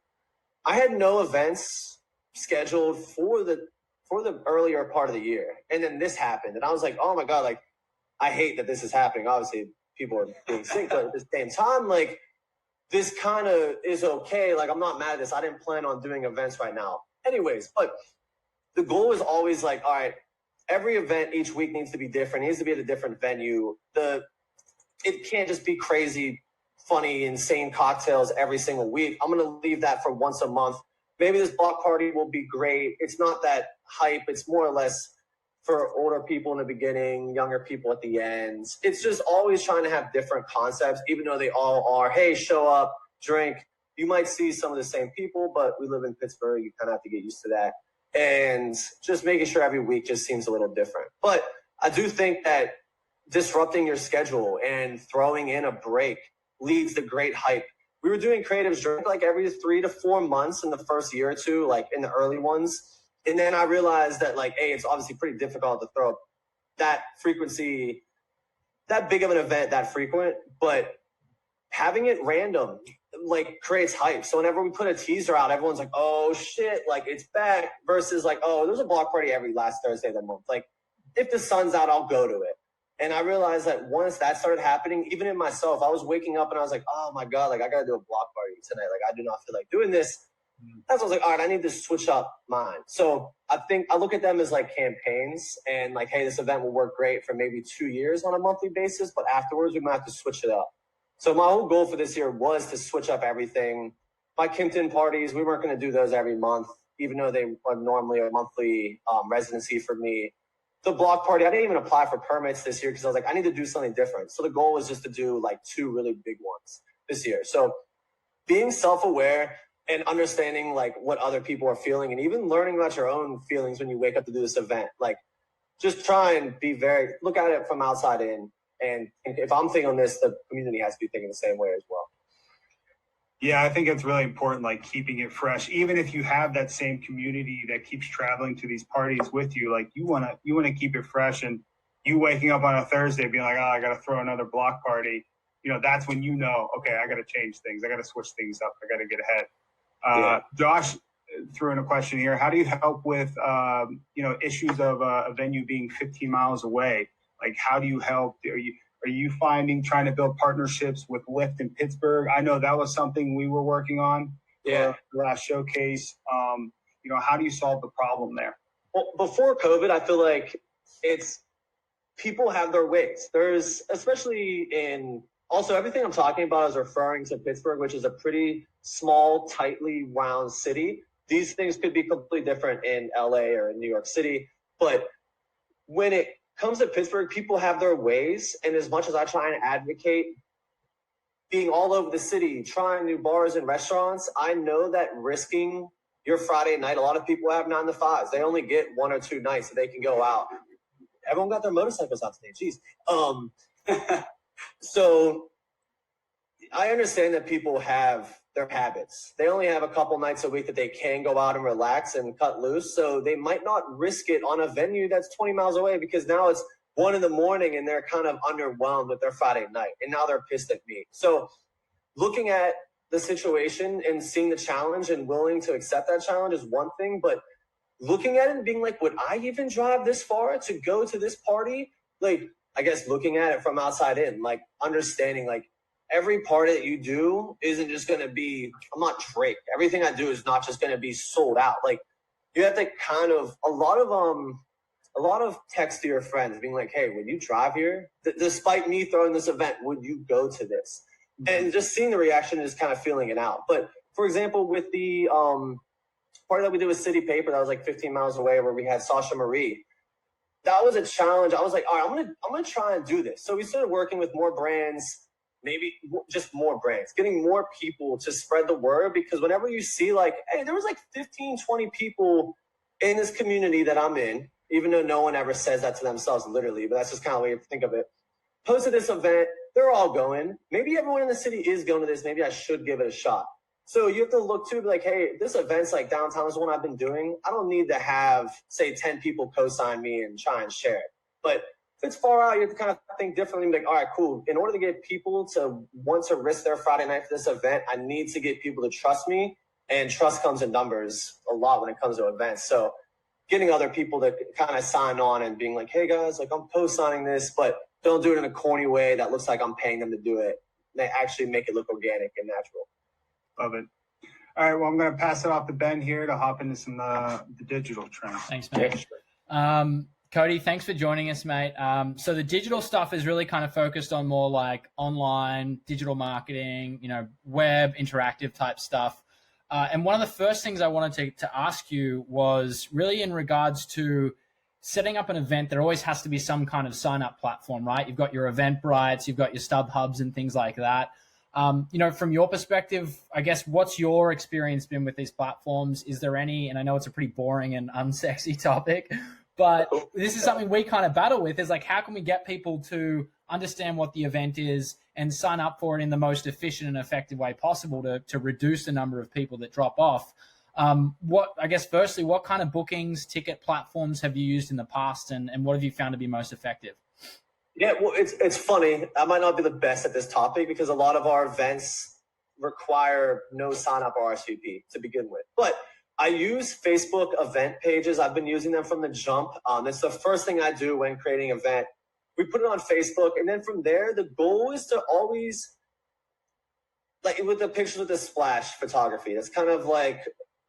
I had no events scheduled for the earlier part of the year. And then this happened. And I was like, oh my God, like I hate that this is happening. Obviously people are being sick, but at the same time, like this kind of is okay. Like I'm not mad at this. I didn't plan on doing events right now. Anyways, but the goal is always like, all right, every event each week needs to be different. It needs to be at a different venue. It can't just be crazy, funny, insane cocktails every single week. I'm going to leave that for once a month. Maybe this block party will be great. It's not that hype. It's more or less for older people in the beginning, younger people at the end. It's just always trying to have different concepts, even though they all are, hey, show up, drink. You might see some of the same people, but we live in Pittsburgh. You kind of have to get used to that. and just making sure every week just seems a little different. But I do think that disrupting your schedule and throwing in a break leads to great hype. We were doing creatives during like every 3 to 4 months in the first year or two, like in the early ones. And then I realized that like, hey, it's obviously pretty difficult to throw that frequency, that big of an event that frequent, but having it random like creates hype. So whenever we put a teaser out, everyone's like, oh shit, like it's back, versus like, oh, there's a block party every last Thursday of the month. Like if the sun's out, I'll go to it. And I realized that once that started happening, even in myself, I was waking up and I was like, oh my God, like I got to do a block party tonight. Like I do not feel like doing this. That's what I was like, all right, I need to switch up mine. So I think I look at them as like campaigns and like, hey, this event will work great for maybe 2 years on a monthly basis, but afterwards we might have to switch it up. So my whole goal for this year was to switch up everything. My Kimpton parties, we weren't going to do those every month, even though they are normally a monthly residency for me. The block party, I didn't even apply for permits this year because I was like, I need to do something different. So the goal was just to do like 2 really big ones this year. So being self-aware and understanding like what other people are feeling and even learning about your own feelings when you wake up to do this event, like just try and look at it from outside in. And if I'm thinking on this, the community has to be thinking the same way as well. Yeah, I think it's really important, like keeping it fresh. Even if you have that same community that keeps traveling to these parties with you, like you wanna keep it fresh. And you waking up on a Thursday being like, oh, I got to throw another block party. You know, that's when you know, okay, I got to change things. I got to switch things up. I got to get ahead. Josh threw in a question here. How do you help with issues of a venue being 15 miles away? Like, how do you help? Are you finding trying to build partnerships with Lyft in Pittsburgh? I know that was something we were working on for the last showcase. How do you solve the problem there? Well, before COVID, I feel like people have their ways. There's, especially also everything I'm talking about is referring to Pittsburgh, which is a pretty small, tightly wound city. These things could be completely different in LA or in New York City. But when it comes to Pittsburgh, people have their ways. And as much as I try and advocate being all over the city, trying new bars and restaurants, I know that risking your Friday night, a lot of people have 9 to 5s. They only get 1 or 2 nights that they can go out. Everyone got their motorcycles out today. Jeez. So I understand that people have their habits. They only have a couple nights a week that they can go out and relax and cut loose. So they might not risk it on a venue that's 20 miles away because now it's 1 a.m. and they're kind of underwhelmed with their Friday night. And now they're pissed at me. So looking at the situation and seeing the challenge and willing to accept that challenge is one thing. But looking at it and being like, would I even drive this far to go to this party? Like, I guess looking at it from outside in, like understanding like every party that you do isn't just going to be, I'm not Drake. Everything I do is not just going to be sold out. Like you have to kind of, a lot of text to your friends being like, hey, when you drive here, despite me throwing this event, would you go to this? And just seeing the reaction and just kind of feeling it out. But for example, with the party that we did with City Paper, that was like 15 miles away where we had Sasha Marie. That was a challenge. I was like, all right, I'm gonna try and do this. So we started working with more brands, maybe just more brands, getting more people to spread the word, because whenever you see like, hey, there was like 15, 20 people in this community that I'm in, even though no one ever says that to themselves literally, but that's just kind of the way to think of it. Posted this event, they're all going. Maybe everyone in the city is going to this. Maybe I should give it a shot. So you have to look to be like, hey, this event's like downtown is the one I've been doing. I don't need to have, say, 10 people co-sign me and try and share it. But if it's far out, you have to kind of think differently. Be like, all right, cool. In order to get people to want to risk their Friday night for this event, I need to get people to trust me. And trust comes in numbers a lot when it comes to events. So getting other people to kind of sign on and being like, hey, guys, like I'm co-signing this, but don't do it in a corny way that looks like I'm paying them to do it. They actually make it look organic and natural. Love it. All right, well, I'm going to pass it off to Ben here to hop into some the digital trends. Thanks, mate. Cody, thanks for joining us, mate. So the digital stuff is really kind of focused on more like online digital marketing, web interactive type stuff. And one of the first things I wanted to ask you was really in regards to setting up an event. There always has to be some kind of sign-up platform, right? You've got your Eventbrite, you've got your StubHubs and things like that. From your perspective, I guess, what's your experience been with these platforms? Is there any, and I know it's a pretty boring and unsexy topic, but this is something we kind of battle with, is like, how can we get people to understand what the event is and sign up for it in the most efficient and effective way possible to reduce the number of people that drop off? Firstly, what kind of bookings, ticket platforms have you used in the past, and what have you found to be most effective? Yeah, well, it's funny. I might not be the best at this topic because a lot of our events require no sign-up RSVP to begin with. But I use Facebook event pages. I've been using them from the jump. It's the first thing I do when creating an event. We put it on Facebook, and then from there, the goal is to always, like with the pictures with the splash photography, it's kind of like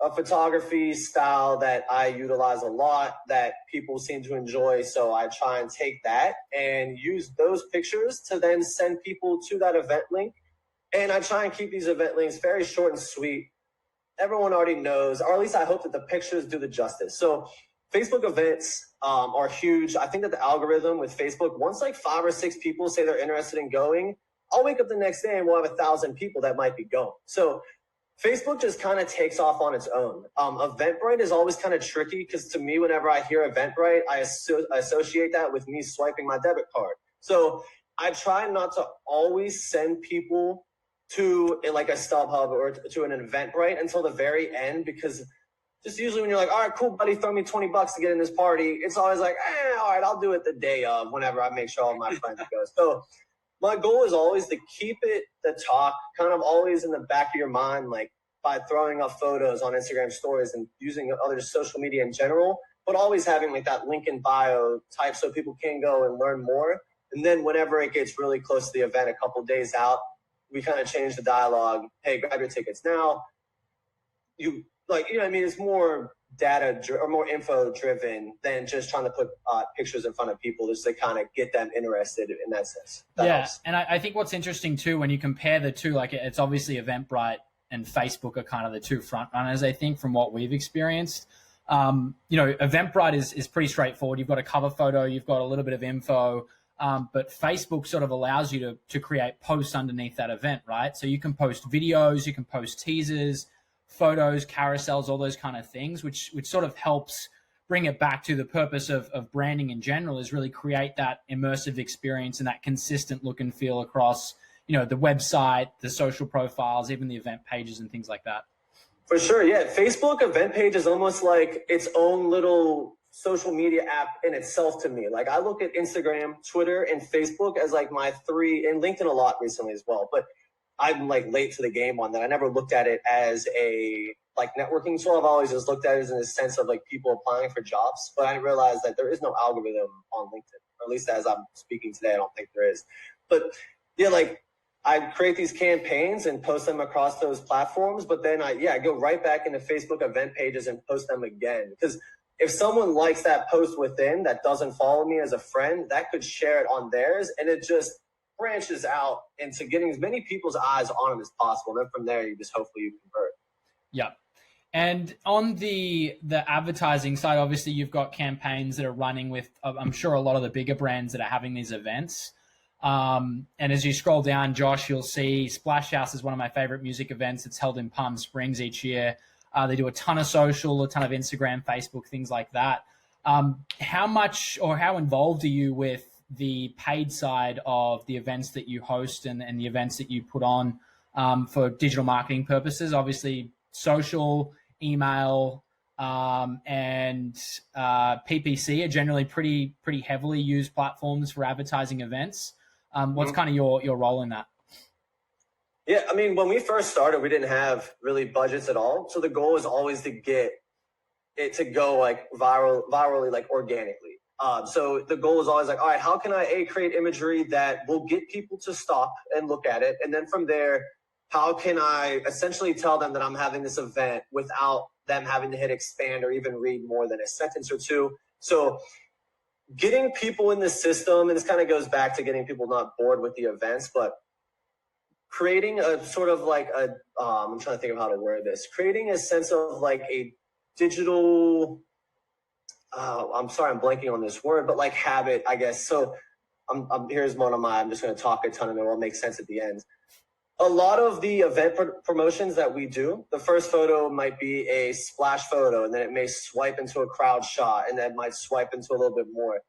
a photography style that I utilize a lot that people seem to enjoy. So I try and take that and use those pictures to then send people to that event link. And I try and keep these event links very short and sweet. Everyone already knows, or at least I hope that the pictures do the justice. So Facebook events are huge. I think that the algorithm with Facebook, once like 5 or 6 people say they're interested in going, I'll wake up the next day and we'll have 1,000 people that might be going. So Facebook just kind of takes off on its own. Eventbrite is always kind of tricky because to me, whenever I hear Eventbrite, I associate that with me swiping my debit card. So I try not to always send people to like a StubHub or to an Eventbrite until the very end, because just usually when you're like, all right, cool, buddy, throw me $20 to get in this party, it's always like, all right, I'll do it the day of, whenever I make sure all my friends go. So my goal is always to keep it the talk kind of always in the back of your mind, like by throwing up photos on Instagram stories and using other social media in general, but always having like that link in bio type so people can go and learn more. And then whenever it gets really close to the event, a couple days out, we kind of change the dialogue. Hey, grab your tickets now. It's more data or more info driven than just trying to put pictures in front of people just to kind of get them interested in that sense. That helps. And I think what's interesting too, when you compare the two, like it's obviously Eventbrite and Facebook are kind of the two front runners, I think, from what we've experienced. Eventbrite is pretty straightforward. You've got a cover photo, you've got a little bit of info, but Facebook sort of allows you to create posts underneath that event, right? So you can post videos, you can post teasers, photos, carousels, all those kind of things, which sort of helps bring it back to the purpose of branding in general, is really create that immersive experience and that consistent look and feel across, the website, the social profiles, even the event pages and things like that. For sure, yeah. Facebook event page is almost like its own little social media app in itself to me. Like I look at Instagram, Twitter, and Facebook as like my 3, and LinkedIn a lot recently as well. But I'm like late to the game on that. I never looked at it as a like networking tool. I've always just looked at it in the sense of like people applying for jobs. But I didn't realize that there is no algorithm on LinkedIn, or at least as I'm speaking today, I don't think there is. But yeah, like I create these campaigns and post them across those platforms, but then I go right back into Facebook event pages and post them again. Because if someone likes that post within that doesn't follow me as a friend, that could share it on theirs, and it just branches out into getting as many people's eyes on it as possible. And then from there, hopefully you convert. Yeah. And on the advertising side, obviously you've got campaigns that are running with, I'm sure, a lot of the bigger brands that are having these events. And as you scroll down, Josh, you'll see Splash House is one of my favorite music events. It's held in Palm Springs each year. They do a ton of social, a ton of Instagram, Facebook, things like that. How much or how involved are you with the paid side of the events that you host and the events that you put on for digital marketing purposes? Obviously, social, email, and PPC are generally pretty heavily used platforms for advertising events. What's kind of your role in that? Yeah, I mean, when we first started, we didn't have really budgets at all. So the goal is always to get it to go like virally, like organically. So the goal is always like, all right, how can I create imagery that will get people to stop and look at it? And then from there, how can I essentially tell them that I'm having this event without them having to hit expand or even read more than a sentence or two? So getting people in the system, and this kind of goes back to getting people not bored with the events, but creating a sort of like I'm trying to think of how to word this, creating a sense of like a digital, I'm sorry, I'm blanking on this word, but like habit, I guess. So here's one of my, I'm just going to talk a ton and it will make sense at the end. A lot of the event promotions that we do, the first photo might be a splash photo, and then it may swipe into a crowd shot, and then might swipe into a little bit more.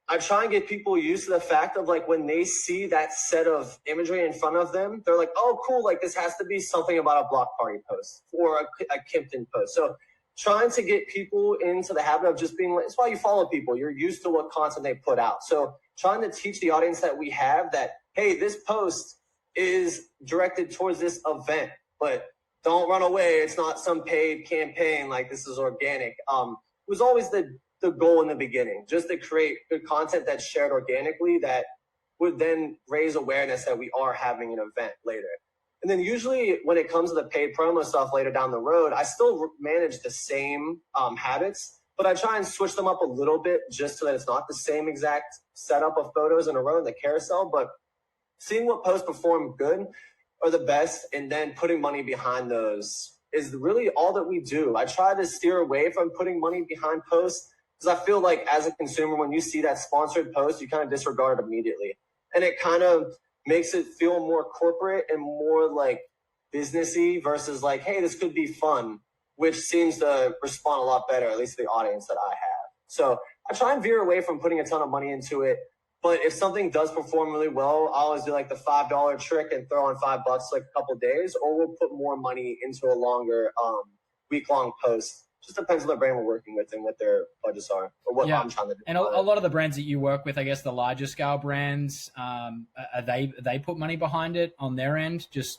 I try and get people used to the fact of like when they see that set of imagery in front of them, they're like, oh, cool, like this has to be something about a block party post or a Kimpton post. So trying to get people into the habit of just being like, it's why you follow people. You're used to what content they put out. So trying to teach the audience that we have that, hey, this post is directed towards this event, but don't run away. It's not some paid campaign. Like this is organic. It was always the goal in the beginning, just to create good content that's shared organically that would then raise awareness that we are having an event later. And then usually when it comes to the paid promo stuff later down the road, I still manage the same habits, but I try and switch them up a little bit just so that it's not the same exact setup of photos in a row in the carousel, but seeing what posts perform good or the best and then putting money behind those is really all that we do. I try to steer away from putting money behind posts because I feel like as a consumer, when you see that sponsored post, you kind of disregard it immediately. And it kind of makes it feel more corporate and more like businessy versus like, hey, this could be fun, which seems to respond a lot better, at least the audience that I have. So I try and veer away from putting a ton of money into it. But if something does perform really well, I always do like the $5 trick and throw on $5 like a couple of days, or we'll put more money into a longer week-long post. Just depends on the brand we're working with and what their budgets are or what I'm trying to do. And a lot of the brands that you work with, I guess the larger scale brands, they put money behind it on their end, just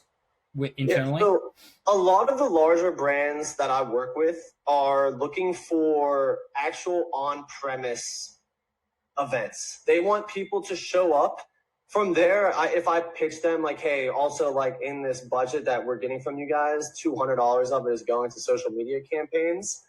internally? Yeah, so a lot of the larger brands that I work with are looking for actual on-premise events. They want people to show up. From there, if I pitch them like, hey, also like in this budget that we're getting from you guys, $200 of it is going to social media campaigns,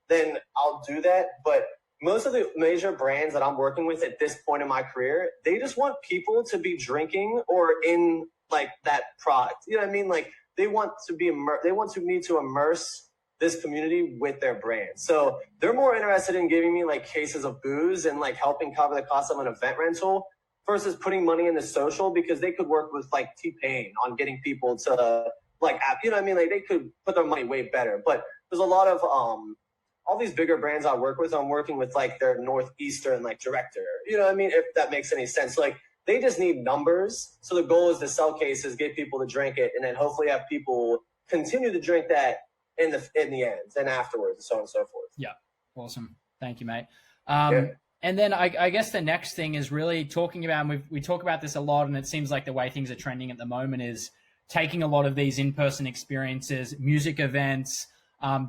then I'll do that. But most of the major brands that I'm working with at this point in my career, they just want people to be drinking or in like that product. You know what I mean? Like they want to be they want me to immerse this community with their brand. So they're more interested in giving me like cases of booze and like helping cover the cost of an event rental versus putting money into social, because they could work with like T-Pain on getting people to like, you know what I mean? Like they could put their money way better. But there's a lot of all these bigger brands I work with, I'm working with like their Northeastern like director. You know what I mean? If that makes any sense. Like they just need numbers. So the goal is to sell cases, get people to drink it, and then hopefully have people continue to drink that in the end and afterwards, and so on and so forth. Yeah. Awesome. Thank you, mate. Yeah. And then I guess the next thing is really talking about, and we talk about this a lot, and it seems like the way things are trending at the moment is taking a lot of these in-person experiences, music events.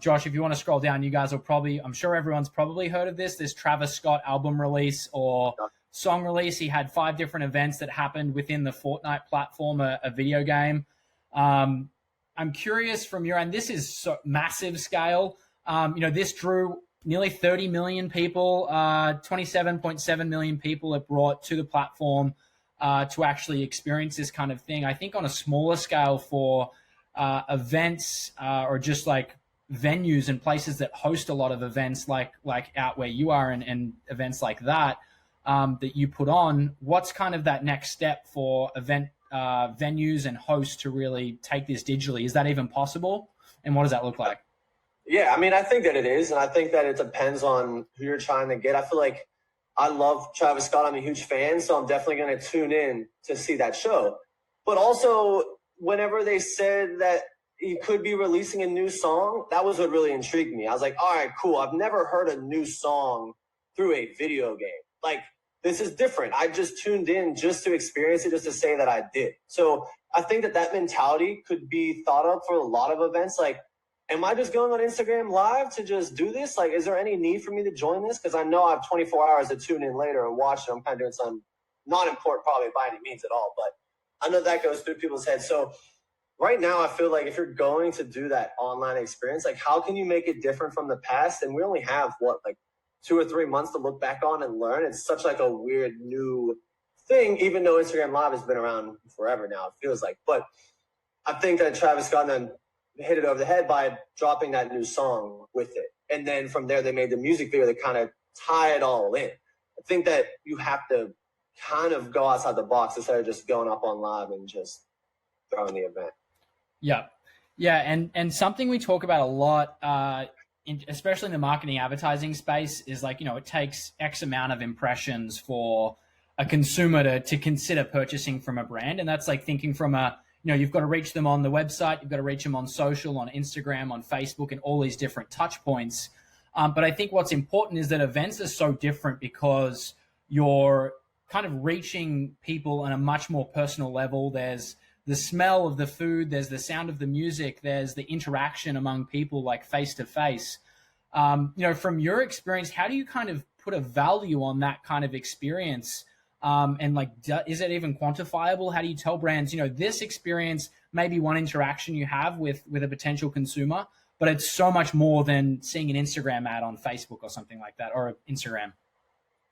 Josh, if you want to scroll down, you guys will probably, I'm sure everyone's probably heard of this Travis Scott album release or song release. He had 5 different events that happened within the Fortnite platform, a video game. I'm curious from your end, this is massive scale. This drew nearly 30 million people, 27.7 million people are brought to the platform to actually experience this kind of thing. I think on a smaller scale for events or just like venues and places that host a lot of events like out where you are and events like that, that you put on, what's kind of that next step for event venues and hosts to really take this digitally? Is that even possible? And what does that look like? Yeah, I mean, I think that it is, and I think that it depends on who you're trying to get. I feel like I love Travis Scott. I'm a huge fan, so I'm definitely going to tune in to see that show. But also, whenever they said that he could be releasing a new song, that was what really intrigued me. I was like, all right, cool. I've never heard a new song through a video game. Like, this is different. I just tuned in just to experience it, just to say that I did. So I think that mentality could be thought of for a lot of events. Like, am I just going on Instagram Live to just do this? Like, is there any need for me to join this? Because I know I have 24 hours to tune in later and watch it. I'm kind of doing something not important probably by any means at all, but I know that goes through people's heads. So right now I feel like if you're going to do that online experience, like how can you make it different from the past? And we only have, 2 or 3 months to look back on and learn. It's such like a weird new thing, even though Instagram Live has been around forever now, it feels like. But I think that Travis Scott then hit it over the head by dropping that new song with it. And then from there, they made the music video that kind of tie it all in. I think that you have to kind of go outside the box instead of just going up on live and just throwing the event. Yeah. Yeah. And something we talk about a lot, especially in the marketing advertising space, is like, it takes X amount of impressions for a consumer to consider purchasing from a brand. And that's like thinking from you've got to reach them on the website, you've got to reach them on social, on Instagram, on Facebook, and all these different touch points. But I think what's important is that events are so different because you're kind of reaching people on a much more personal level. There's the smell of the food, there's the sound of the music, there's the interaction among people, like face to face. From your experience, how do you kind of put a value on that kind of experience? And like, is it even quantifiable? How do you tell brands, this experience may be one interaction you have with a potential consumer, but it's so much more than seeing an Instagram ad on Facebook or something like that, or Instagram?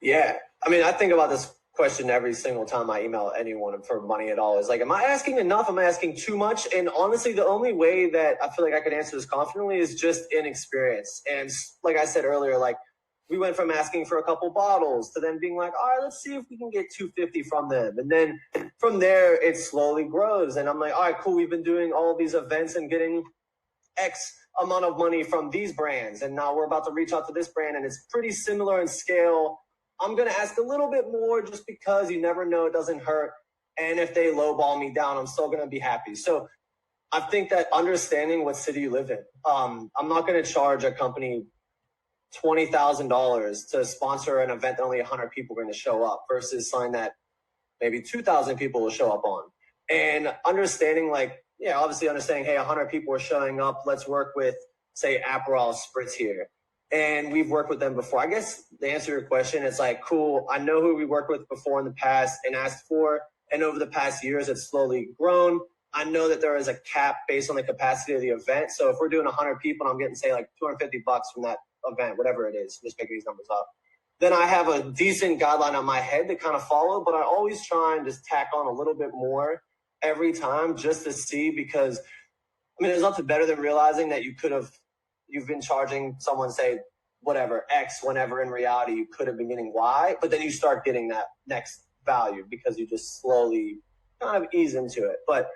Yeah. I mean, I think about this question every single time I email anyone for money at all. Is like, am I asking enough? Am I asking too much? And honestly, the only way that I feel like I could answer this confidently is just in experience. And like I said earlier, like, we went from asking for a couple bottles to then being like, all right, let's see if we can get $250 from them. And then from there, it slowly grows. And I'm like, all right, cool. We've been doing all these events and getting X amount of money from these brands. And now we're about to reach out to this brand, and it's pretty similar in scale. I'm going to ask a little bit more just because you never know, it doesn't hurt. And if they lowball me down, I'm still going to be happy. So I think that understanding what city you live in, I'm not going to charge a company $20,000 to sponsor an event that only 100 people are going to show up versus something that maybe 2,000 people will show up on. And understanding, like, obviously understanding, hey, 100 people are showing up. Let's work with, say, Aperol Spritz here. And we've worked with them before. I guess to answer your question, it's like, cool, I know who we worked with before in the past and asked for. And over the past years, it's slowly grown. I know that there is a cap based on the capacity of the event. So if we're doing 100 people and I'm getting, say, like $250 from that event, whatever it is, just making these numbers up, then I have a decent guideline on my head to kind of follow. But I always try and just tack on a little bit more every time just to see, because I mean, there's nothing better than realizing that you've been charging someone, say, whatever, X, whenever in reality you could have been getting Y, but then you start getting that next value because you just slowly kind of ease into it. But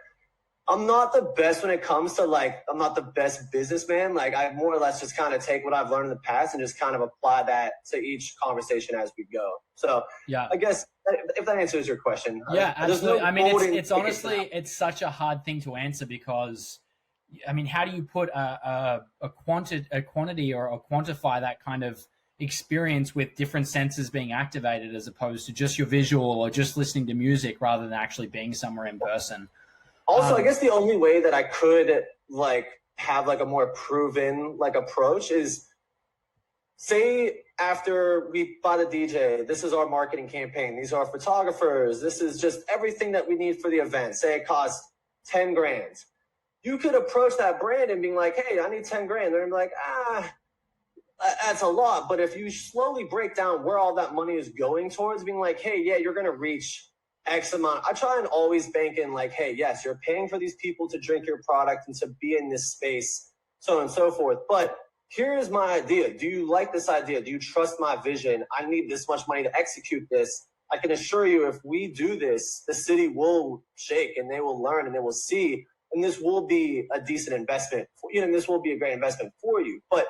I'm not the best when it comes to, like, I'm not the best businessman. Like, I more or less just kind of take what I've learned in the past and just kind of apply that to each conversation as we go. So yeah, I guess if that answers your question. Yeah, absolutely. I mean, it's honestly, it's such a hard thing to answer because, I mean, how do you put a quantity or quantify that kind of experience with different senses being activated as opposed to just your visual or just listening to music rather than actually being somewhere in person? Also, I guess the only way that I could like have like a more proven like approach is, say, after we buy the DJ, this is our marketing campaign. These are our photographers. This is just everything that we need for the event. Say it costs 10 grand. You could approach that brand and being like, hey, I need 10 grand. They're gonna be like, that's a lot. But if you slowly break down where all that money is going towards, being like, hey, yeah, you're going to reach X amount. I try and always bank in like, hey, yes, you're paying for these people to drink your product and to be in this space, so on and so forth. But here's my idea. Do you like this idea? Do you trust my vision? I need this much money to execute this. I can assure you, if we do this, the city will shake and they will learn and they will see. And this will be a decent investment for you, and this will be a great investment for you. But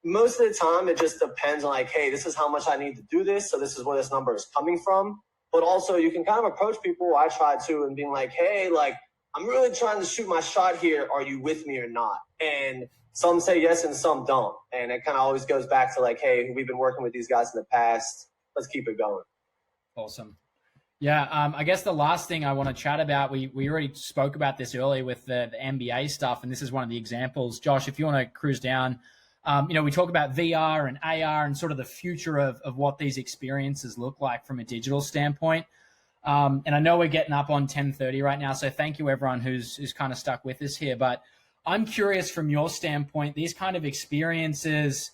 most of the time, it just depends on like, hey, this is how much I need to do this. So this is where this number is coming from. But also you can kind of approach people, I try to, and being like, hey, like, I'm really trying to shoot my shot here. Are you with me or not? And some say yes and some don't. And it kind of always goes back to like, hey, we've been working with these guys in the past. Let's keep it going. Awesome. Yeah, I guess the last thing I want to chat about, we already spoke about this earlier with the NBA stuff, and this is one of the examples. Josh, if you want to cruise down, we talk about VR and AR and sort of the future of what these experiences look like from a digital standpoint. And I know we're getting up on 10:30 right now, so thank you everyone who's kind of stuck with us here. But I'm curious from your standpoint, these kind of experiences,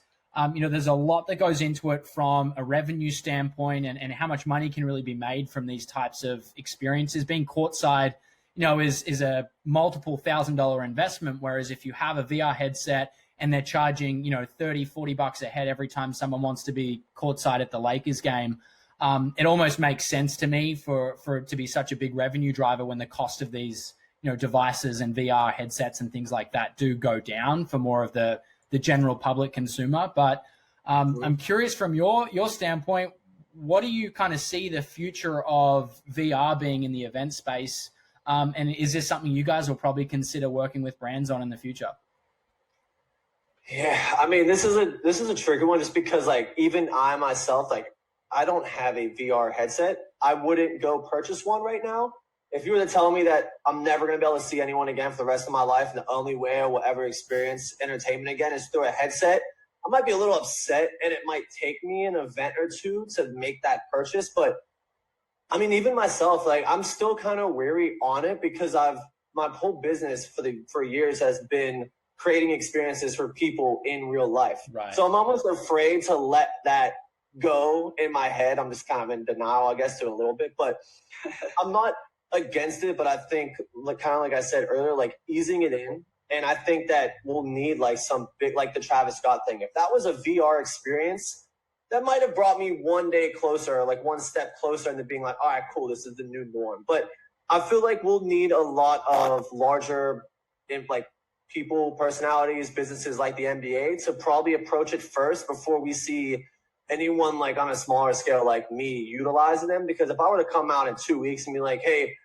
there's a lot that goes into it from a revenue standpoint and how much money can really be made from these types of experiences. Being courtside, is a multiple $1,000 investment. Whereas if you have a VR headset and they're charging, $30-$40 a head every time someone wants to be courtside at the Lakers game, it almost makes sense to me for it to be such a big revenue driver when the cost of these devices and VR headsets and things like that do go down for more of the general public consumer. But I'm curious from your standpoint, what do you kind of see the future of VR being in the event space? And is this something you guys will probably consider working with brands on in the future? Yeah, I mean, this is a tricky one just because like even I myself, like I don't have a VR headset. I wouldn't go purchase one right now. If you were to tell me that I'm never going to be able to see anyone again for the rest of my life and the only way I will ever experience entertainment again is through a headset, I might be a little upset and it might take me an event or two to make that purchase. But I mean, even myself, like I'm still kind of weary on it because my whole business for years has been creating experiences for people in real life. Right. So I'm almost afraid to let that go in my head. I'm just kind of in denial, I guess, to a little bit, but I'm not against it. But I think, like, kind of like I said earlier, like easing it in. And I think that we'll need like some big, like the Travis Scott thing. If that was a VR experience, that might have brought me one day closer, like one step closer into being like, all right, cool, this is the new norm. But I feel like we'll need a lot of larger, like people, personalities, businesses like the NBA to probably approach it first before we see anyone like on a smaller scale like me utilizing them. Because if I were to come out in 2 weeks and be like, hey,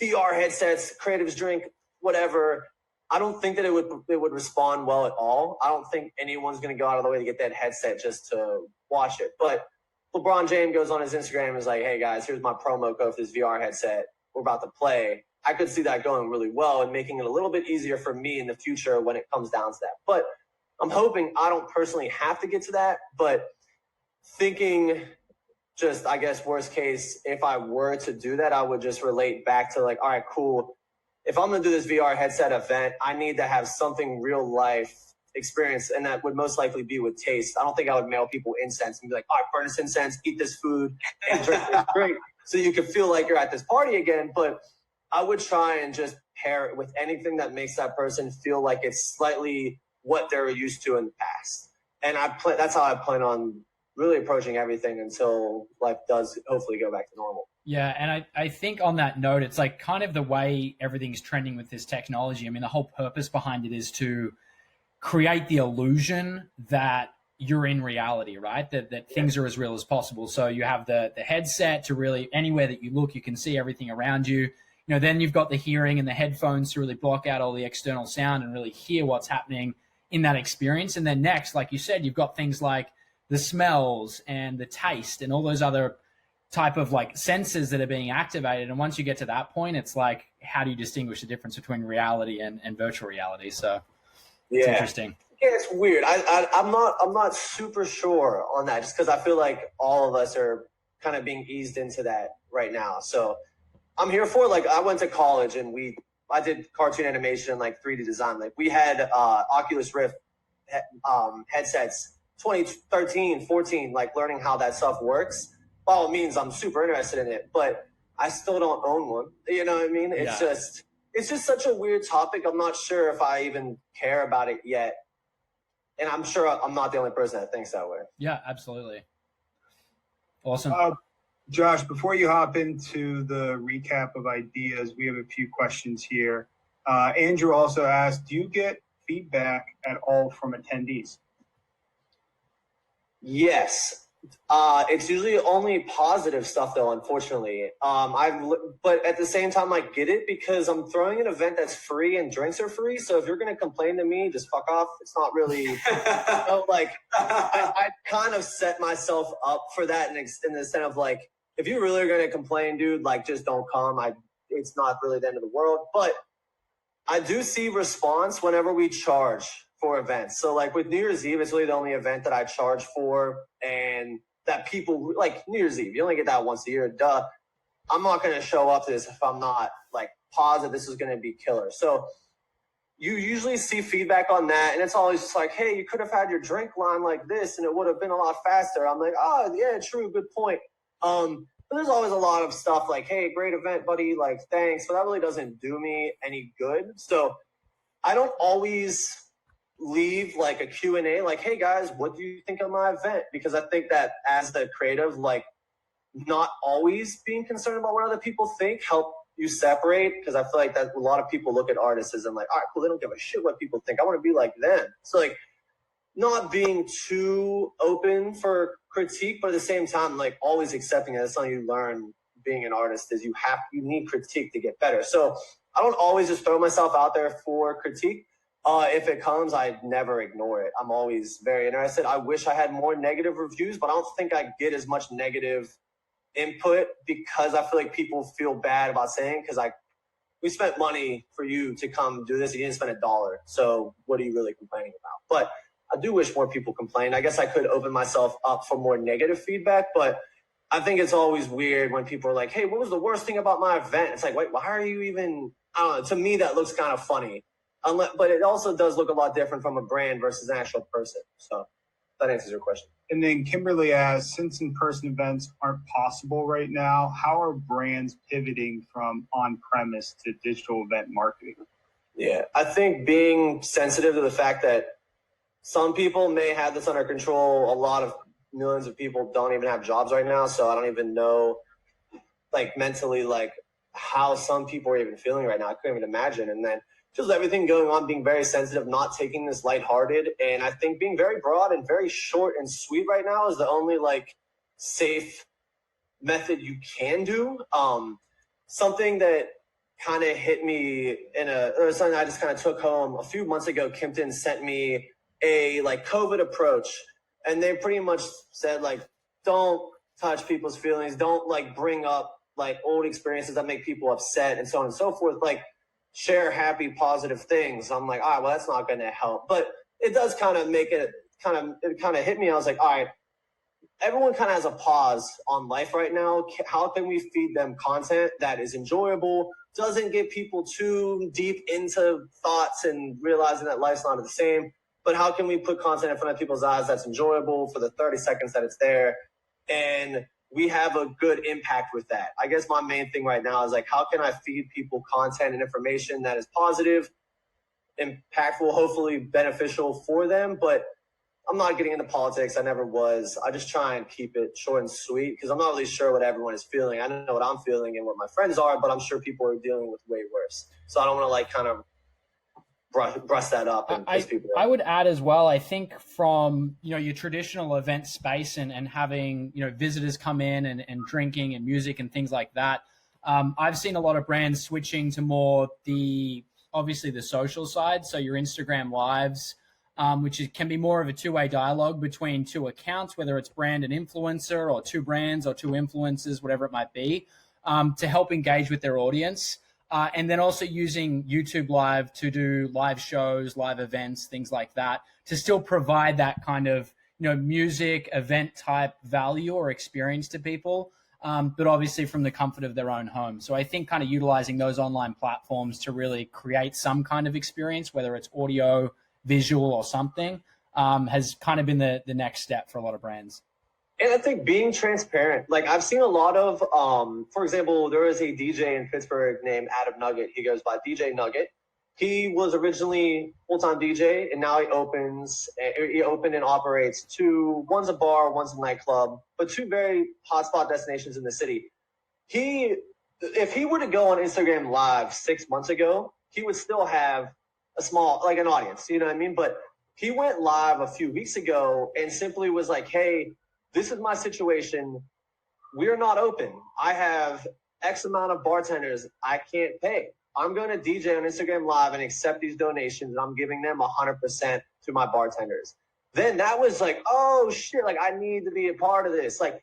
VR headsets, creatives drink, whatever, I don't think that it would respond well at all. I don't think anyone's going to go out of the way to get that headset just to watch it. But LeBron James goes on his Instagram and is like, hey guys, here's my promo code for this VR headset. We're about to play. I could see that going really well and making it a little bit easier for me in the future when it comes down to that. But I'm hoping I don't personally have to get to that, but thinking just, I guess, worst case, if I were to do that, I would just relate back to like, all right, cool. If I'm going to do this VR headset event, I need to have something real life experience, and that would most likely be with taste. I don't think I would mail people incense and be like, all right, burn this incense, eat this food, and drink this drink, so you can feel like you're at this party again. But I would try and just pair it with anything that makes that person feel like it's slightly what they're used to in the past. And that's how I plan on really approaching everything until life does hopefully go back to normal. Yeah, and I think on that note, it's like kind of the way everything's trending with this technology. I mean, the whole purpose behind it is to create the illusion that you're in reality, right? That things are as real as possible. So you have the headset to really, anywhere that you look, you can see everything around you. Then you've got the hearing and the headphones to really block out all the external sound and really hear what's happening in that experience. And then next, like you said, you've got things like the smells and the taste and all those other type of like senses that are being activated. And once you get to that point, it's like, how do you distinguish the difference between reality and virtual reality? So it's interesting. Yeah, it's weird. I'm not super sure on that, just because I feel like all of us are kind of being eased into that right now. So I'm here for, like, I went to college and I did cartoon animation and like 3D design. Like we had Oculus Rift headsets 2013, 14, like learning how that stuff works. By all means, I'm super interested in it, but I still don't own one. You know what I mean? It's just such a weird topic. I'm not sure if I even care about it yet. And I'm sure I'm not the only person that thinks that way. Yeah, absolutely. Awesome. Josh, before you hop into the recap of ideas, we have a few questions here. Andrew also asked, do you get feedback at all from attendees? Yes. It's usually only positive stuff though, unfortunately. But at the same time, I get it because I'm throwing an event that's free and drinks are free. So if you're going to complain to me, just fuck off. It's not really, I kind of set myself up for that in the sense of like, if you really are going to complain, dude, like just don't come. It's not really the end of the world, but I do see response whenever we charge for events. So like with New Year's Eve, it's really the only event that I charge for, and that people like New Year's Eve, you only get that once a year. Duh. I'm not going to show up to this if I'm not like positive this is going to be killer. So you usually see feedback on that, and it's always just like, hey, you could have had your drink line like this and it would have been a lot faster. I'm like, oh yeah, true. Good point. But there's always a lot of stuff like, hey, great event, buddy. Like, thanks. But that really doesn't do me any good. So I don't always leave like a Q&A like, hey guys, what do you think of my event? Because I think that as the creative, like not always being concerned about what other people think help you separate, because I feel like that a lot of people look at artists as, I'm like, all right, cool, they don't give a shit what people think. I want to be like them. So like not being too open for critique, but at the same time, like always accepting it. That's something you learn being an artist, is you need critique to get better. So I don't always just throw myself out there for critique. If it comes, I never ignore it. I'm always very interested. I wish I had more negative reviews, but I don't think I get as much negative input because I feel like people feel bad about saying, because we spent money for you to come do this. You didn't spend $1. So what are you really complaining about? But I do wish more people complain. I guess I could open myself up for more negative feedback, but I think it's always weird when people are like, hey, what was the worst thing about my event? It's like, wait, why are you even, I don't know. To me, that looks kind of funny. But it also does look a lot different from a brand versus an actual person. So that answers your question. And then Kimberly asks, since in-person events aren't possible right now, how are brands pivoting from on-premise to digital event marketing? Yeah, I think being sensitive to the fact that some people may have this under control. A lot of millions of people don't even have jobs right now. So I don't even know, like, mentally, like, how some people are even feeling right now. I couldn't even imagine. And then just everything going on, being very sensitive, not taking this lighthearted. And I think being very broad and very short and sweet right now is the only, like, safe method you can do. Something that kind of hit me or something I just kind of took home a few months ago. Kimpton sent me a like COVID approach, and they pretty much said like, don't touch people's feelings, don't like bring up like old experiences that make people upset and so on and so forth, like share happy positive things. I'm like, all right, well, that's not going to help, but it does kind of make it kind of hit me. I was like, all right, everyone kind of has a pause on life right now. How can we feed them content that is enjoyable, doesn't get people too deep into thoughts and realizing that life's not the same? But how can we put content in front of people's eyes that's enjoyable for the 30 seconds that it's there? And we have a good impact with that. I guess my main thing right now is like, how can I feed people content and information that is positive, impactful, hopefully beneficial for them? But I'm not getting into politics. I never was. I just try and keep it short and sweet because I'm not really sure what everyone is feeling. I don't know what I'm feeling and what my friends are, but I'm sure people are dealing with way worse. So I don't want to like kind of brush that up and piss people off. I would add as well, I think from, your traditional event space and having, visitors come in and drinking and music and things like that. I've seen a lot of brands switching to more obviously the social side. So your Instagram lives, which can be more of a two-way dialogue between two accounts, whether it's brand and influencer or two brands or two influencers, whatever it might be, to help engage with their audience. And then also using YouTube Live to do live shows, live events, things like that, to still provide that kind of, music event type value or experience to people, but obviously from the comfort of their own home. So I think kind of utilizing those online platforms to really create some kind of experience, whether it's audio, visual or something, has kind of been the next step for a lot of brands. And I think being transparent, like I've seen a lot of, for example, there is a DJ in Pittsburgh named Adam Nugget. He goes by DJ Nugget. He was originally full-time DJ, and now he opened and operates one's a bar, one's a nightclub, but two very hotspot destinations in the city. If he were to go on Instagram Live 6 months ago, he would still have a small, like an audience, you know what I mean? But he went live a few weeks ago and simply was like, hey, this is my situation. We're not open. I have X amount of bartenders I can't pay. I'm going to DJ on Instagram Live and accept these donations, and I'm giving them 100% to my bartenders. Then that was like, oh shit, like I need to be a part of this. Like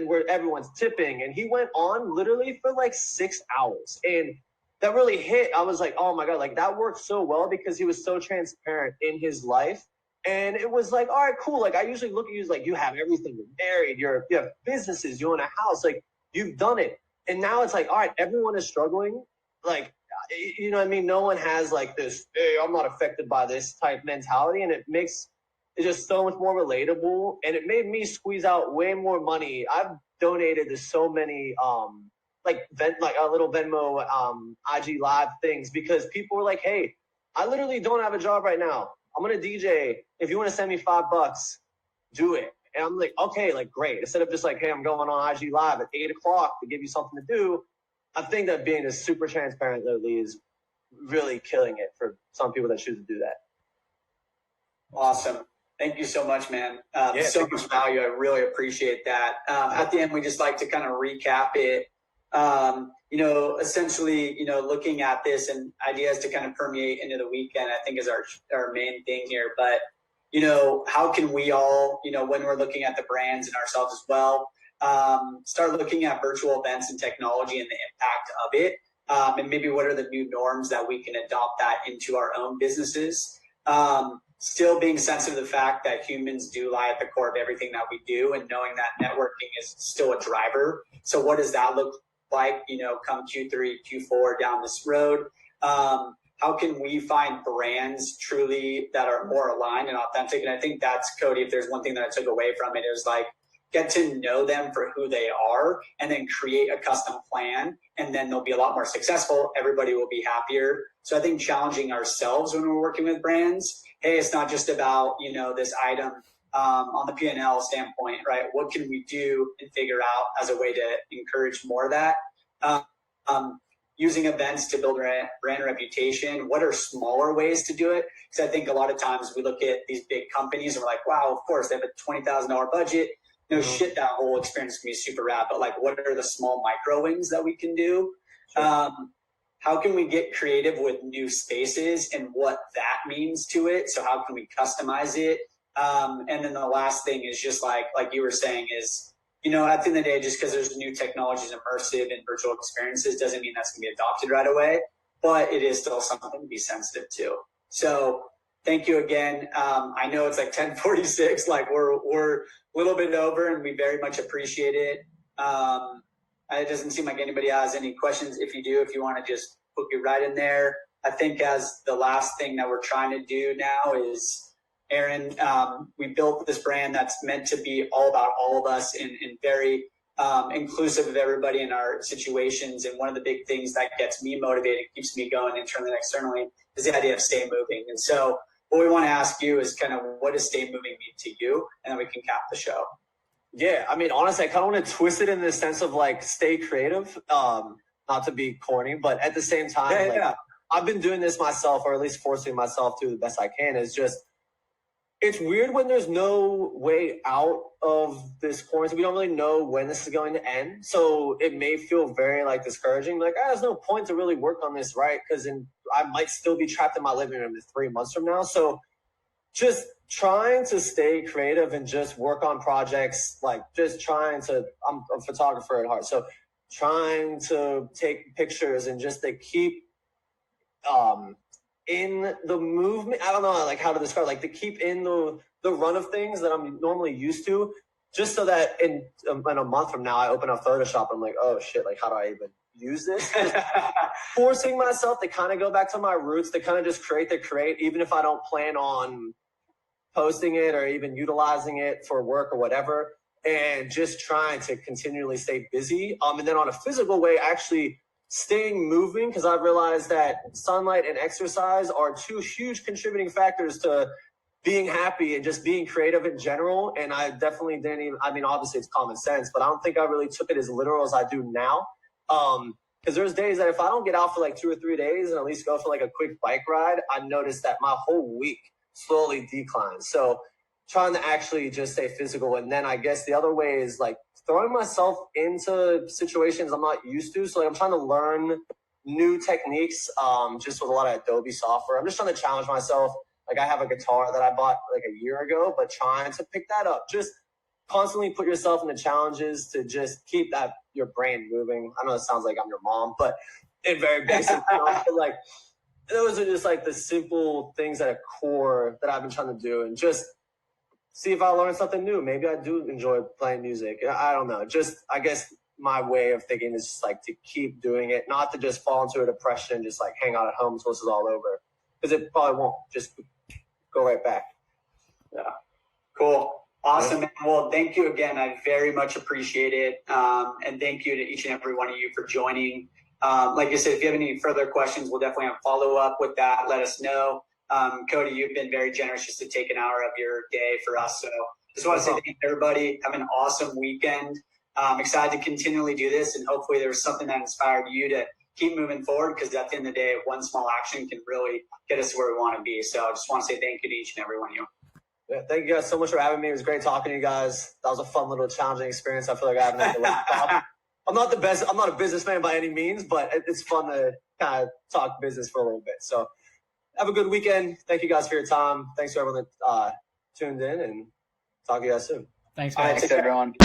where everyone's tipping. And he went on literally for like 6 hours. And that really hit. I was like, oh my God, like that worked so well because he was so transparent in his life. And it was like, all right, cool. Like I usually look at you as like, you have everything. You're married. You have businesses. You own a house. Like you've done it. And now it's like, all right, everyone is struggling. Like, you know what I mean? No one has like this, hey, I'm not affected by this type mentality. And it makes it just so much more relatable. And it made me squeeze out way more money. I've donated to so many, like a little Venmo, IG Live things because people were like, hey, I literally don't have a job right now. I'm going to DJ. If you want to send me $5, do it. And I'm like, okay, like great. Instead of just like, hey, I'm going on IG Live at 8:00 to give you something to do. I think that being a super transparent lately is really killing it for some people that choose to do that. Awesome. Thank you so much, man. Yeah, so much value. I really appreciate that. At the end, we just like to kind of recap it. Essentially, looking at this and ideas to kind of permeate into the weekend, I think is our main thing here. But, how can we all, when we're looking at the brands and ourselves as well, start looking at virtual events and technology and the impact of it. And maybe what are the new norms that we can adopt that into our own businesses. Still being sensitive to the fact that humans do lie at the core of everything that we do, and knowing that networking is still a driver. So what does that look like, come Q3, Q4 down this road? How can we find brands truly that are more aligned and authentic? And I think that's, Cody, if there's one thing that I took away from it, is like, get to know them for who they are and then create a custom plan, and then they'll be a lot more successful. Everybody will be happier. So I think challenging ourselves when we're working with brands, hey, it's not just about, this item on the P&L standpoint, right? What can we do and figure out as a way to encourage more of that? Using events to build brand reputation. What are smaller ways to do it? Because I think a lot of times we look at these big companies and we're like, wow, of course, they have a $20,000 budget. No shit, that whole experience can be super rad. But like, what are the small micro wins that we can do? Sure. How can we get creative with new spaces and what that means to it? So how can we customize it? And then the last thing is just like you were saying is, at the end of the day, just because there's new technologies, immersive and virtual experiences, doesn't mean that's going to be adopted right away, but it is still something to be sensitive to. So thank you again. I know it's like 10:46, like we're a little bit over, and we very much appreciate it. It doesn't seem like anybody has any questions. If you do, if you want to just hook it right in there. I think as the last thing that we're trying to do now is, Aaron, we built this brand that's meant to be all about all of us and very inclusive of everybody in our situations. And one of the big things that gets me motivated, keeps me going internally and externally, is the idea of stay moving. And so what we want to ask you is kind of, what does stay moving mean to you? And then we can cap the show. Yeah, I mean, honestly, I kind of want to twist it in the sense of like stay creative, not to be corny, but at the same time, I've been doing this myself, or at least forcing myself to the best I can. Is just, it's weird when there's no way out of this quarantine. We don't really know when this is going to end. So it may feel very like discouraging. Like, there's no point to really work on this, right? Because I might still be trapped in my living room 3 months from now. So just trying to stay creative and just work on projects, like just trying to, I'm a photographer at heart. So trying to take pictures and just to keep in the movement. I don't know like how to describe, like to keep in the run of things that I'm normally used to, just so that in a month from now, I open up Photoshop and I'm like, oh shit, like how do I even use this? Forcing myself to kind of go back to my roots, to kind of just create, even if I don't plan on posting it or even utilizing it for work or whatever, and just trying to continually stay busy. And then on a physical way, actually staying moving, because I've realized that sunlight and exercise are two huge contributing factors to being happy and just being creative in general. And I definitely didn't even, I mean, obviously it's common sense, but I don't think I really took it as literal as I do now. Because there's days that if I don't get out for like 2 or 3 days and at least go for like a quick bike ride, I noticed that my whole week slowly declines. So trying to actually just stay physical. And then I guess the other way is like throwing myself into situations I'm not used to. So like I'm trying to learn new techniques, just with a lot of Adobe software. I'm just trying to challenge myself. Like I have a guitar that I bought like a year ago, but trying to pick that up. Just constantly put yourself into challenges to just keep your brain moving. I know it sounds like I'm your mom, but in very basic terms, but like those are just like the simple things at a core that I've been trying to do, and just see if I learn something new. Maybe I do enjoy playing music. I don't know. Just, I guess my way of thinking is just like to keep doing it, not to just fall into a depression, just like hang out at home until this is all over. Because it probably won't. Just go right back. Yeah. Cool. Awesome. Yeah. Well, thank you again. I very much appreciate it. And thank you to each and every one of you for joining. Like I said, if you have any further questions, we'll definitely have follow up with that. Let us know. Cody, you've been very generous just to take an hour of your day for us. So just want to say thank you, everybody. Have an awesome weekend. excited to continually do this, and hopefully there was something that inspired you to keep moving forward, because at the end of the day, one small action can really get us to where we want to be. So I just want to say thank you to each and every one of you. Yeah, thank you guys so much for having me. It was great talking to you guys. That was a fun little challenging experience. I feel like I haven't had to I'm not the best. I'm not a businessman by any means, but it's fun to kind of talk business for a little bit. So have a good weekend. Thank you guys for your time. Thanks to everyone that tuned in, and talk to you guys soon. Thanks, All right, guys. thanks everyone.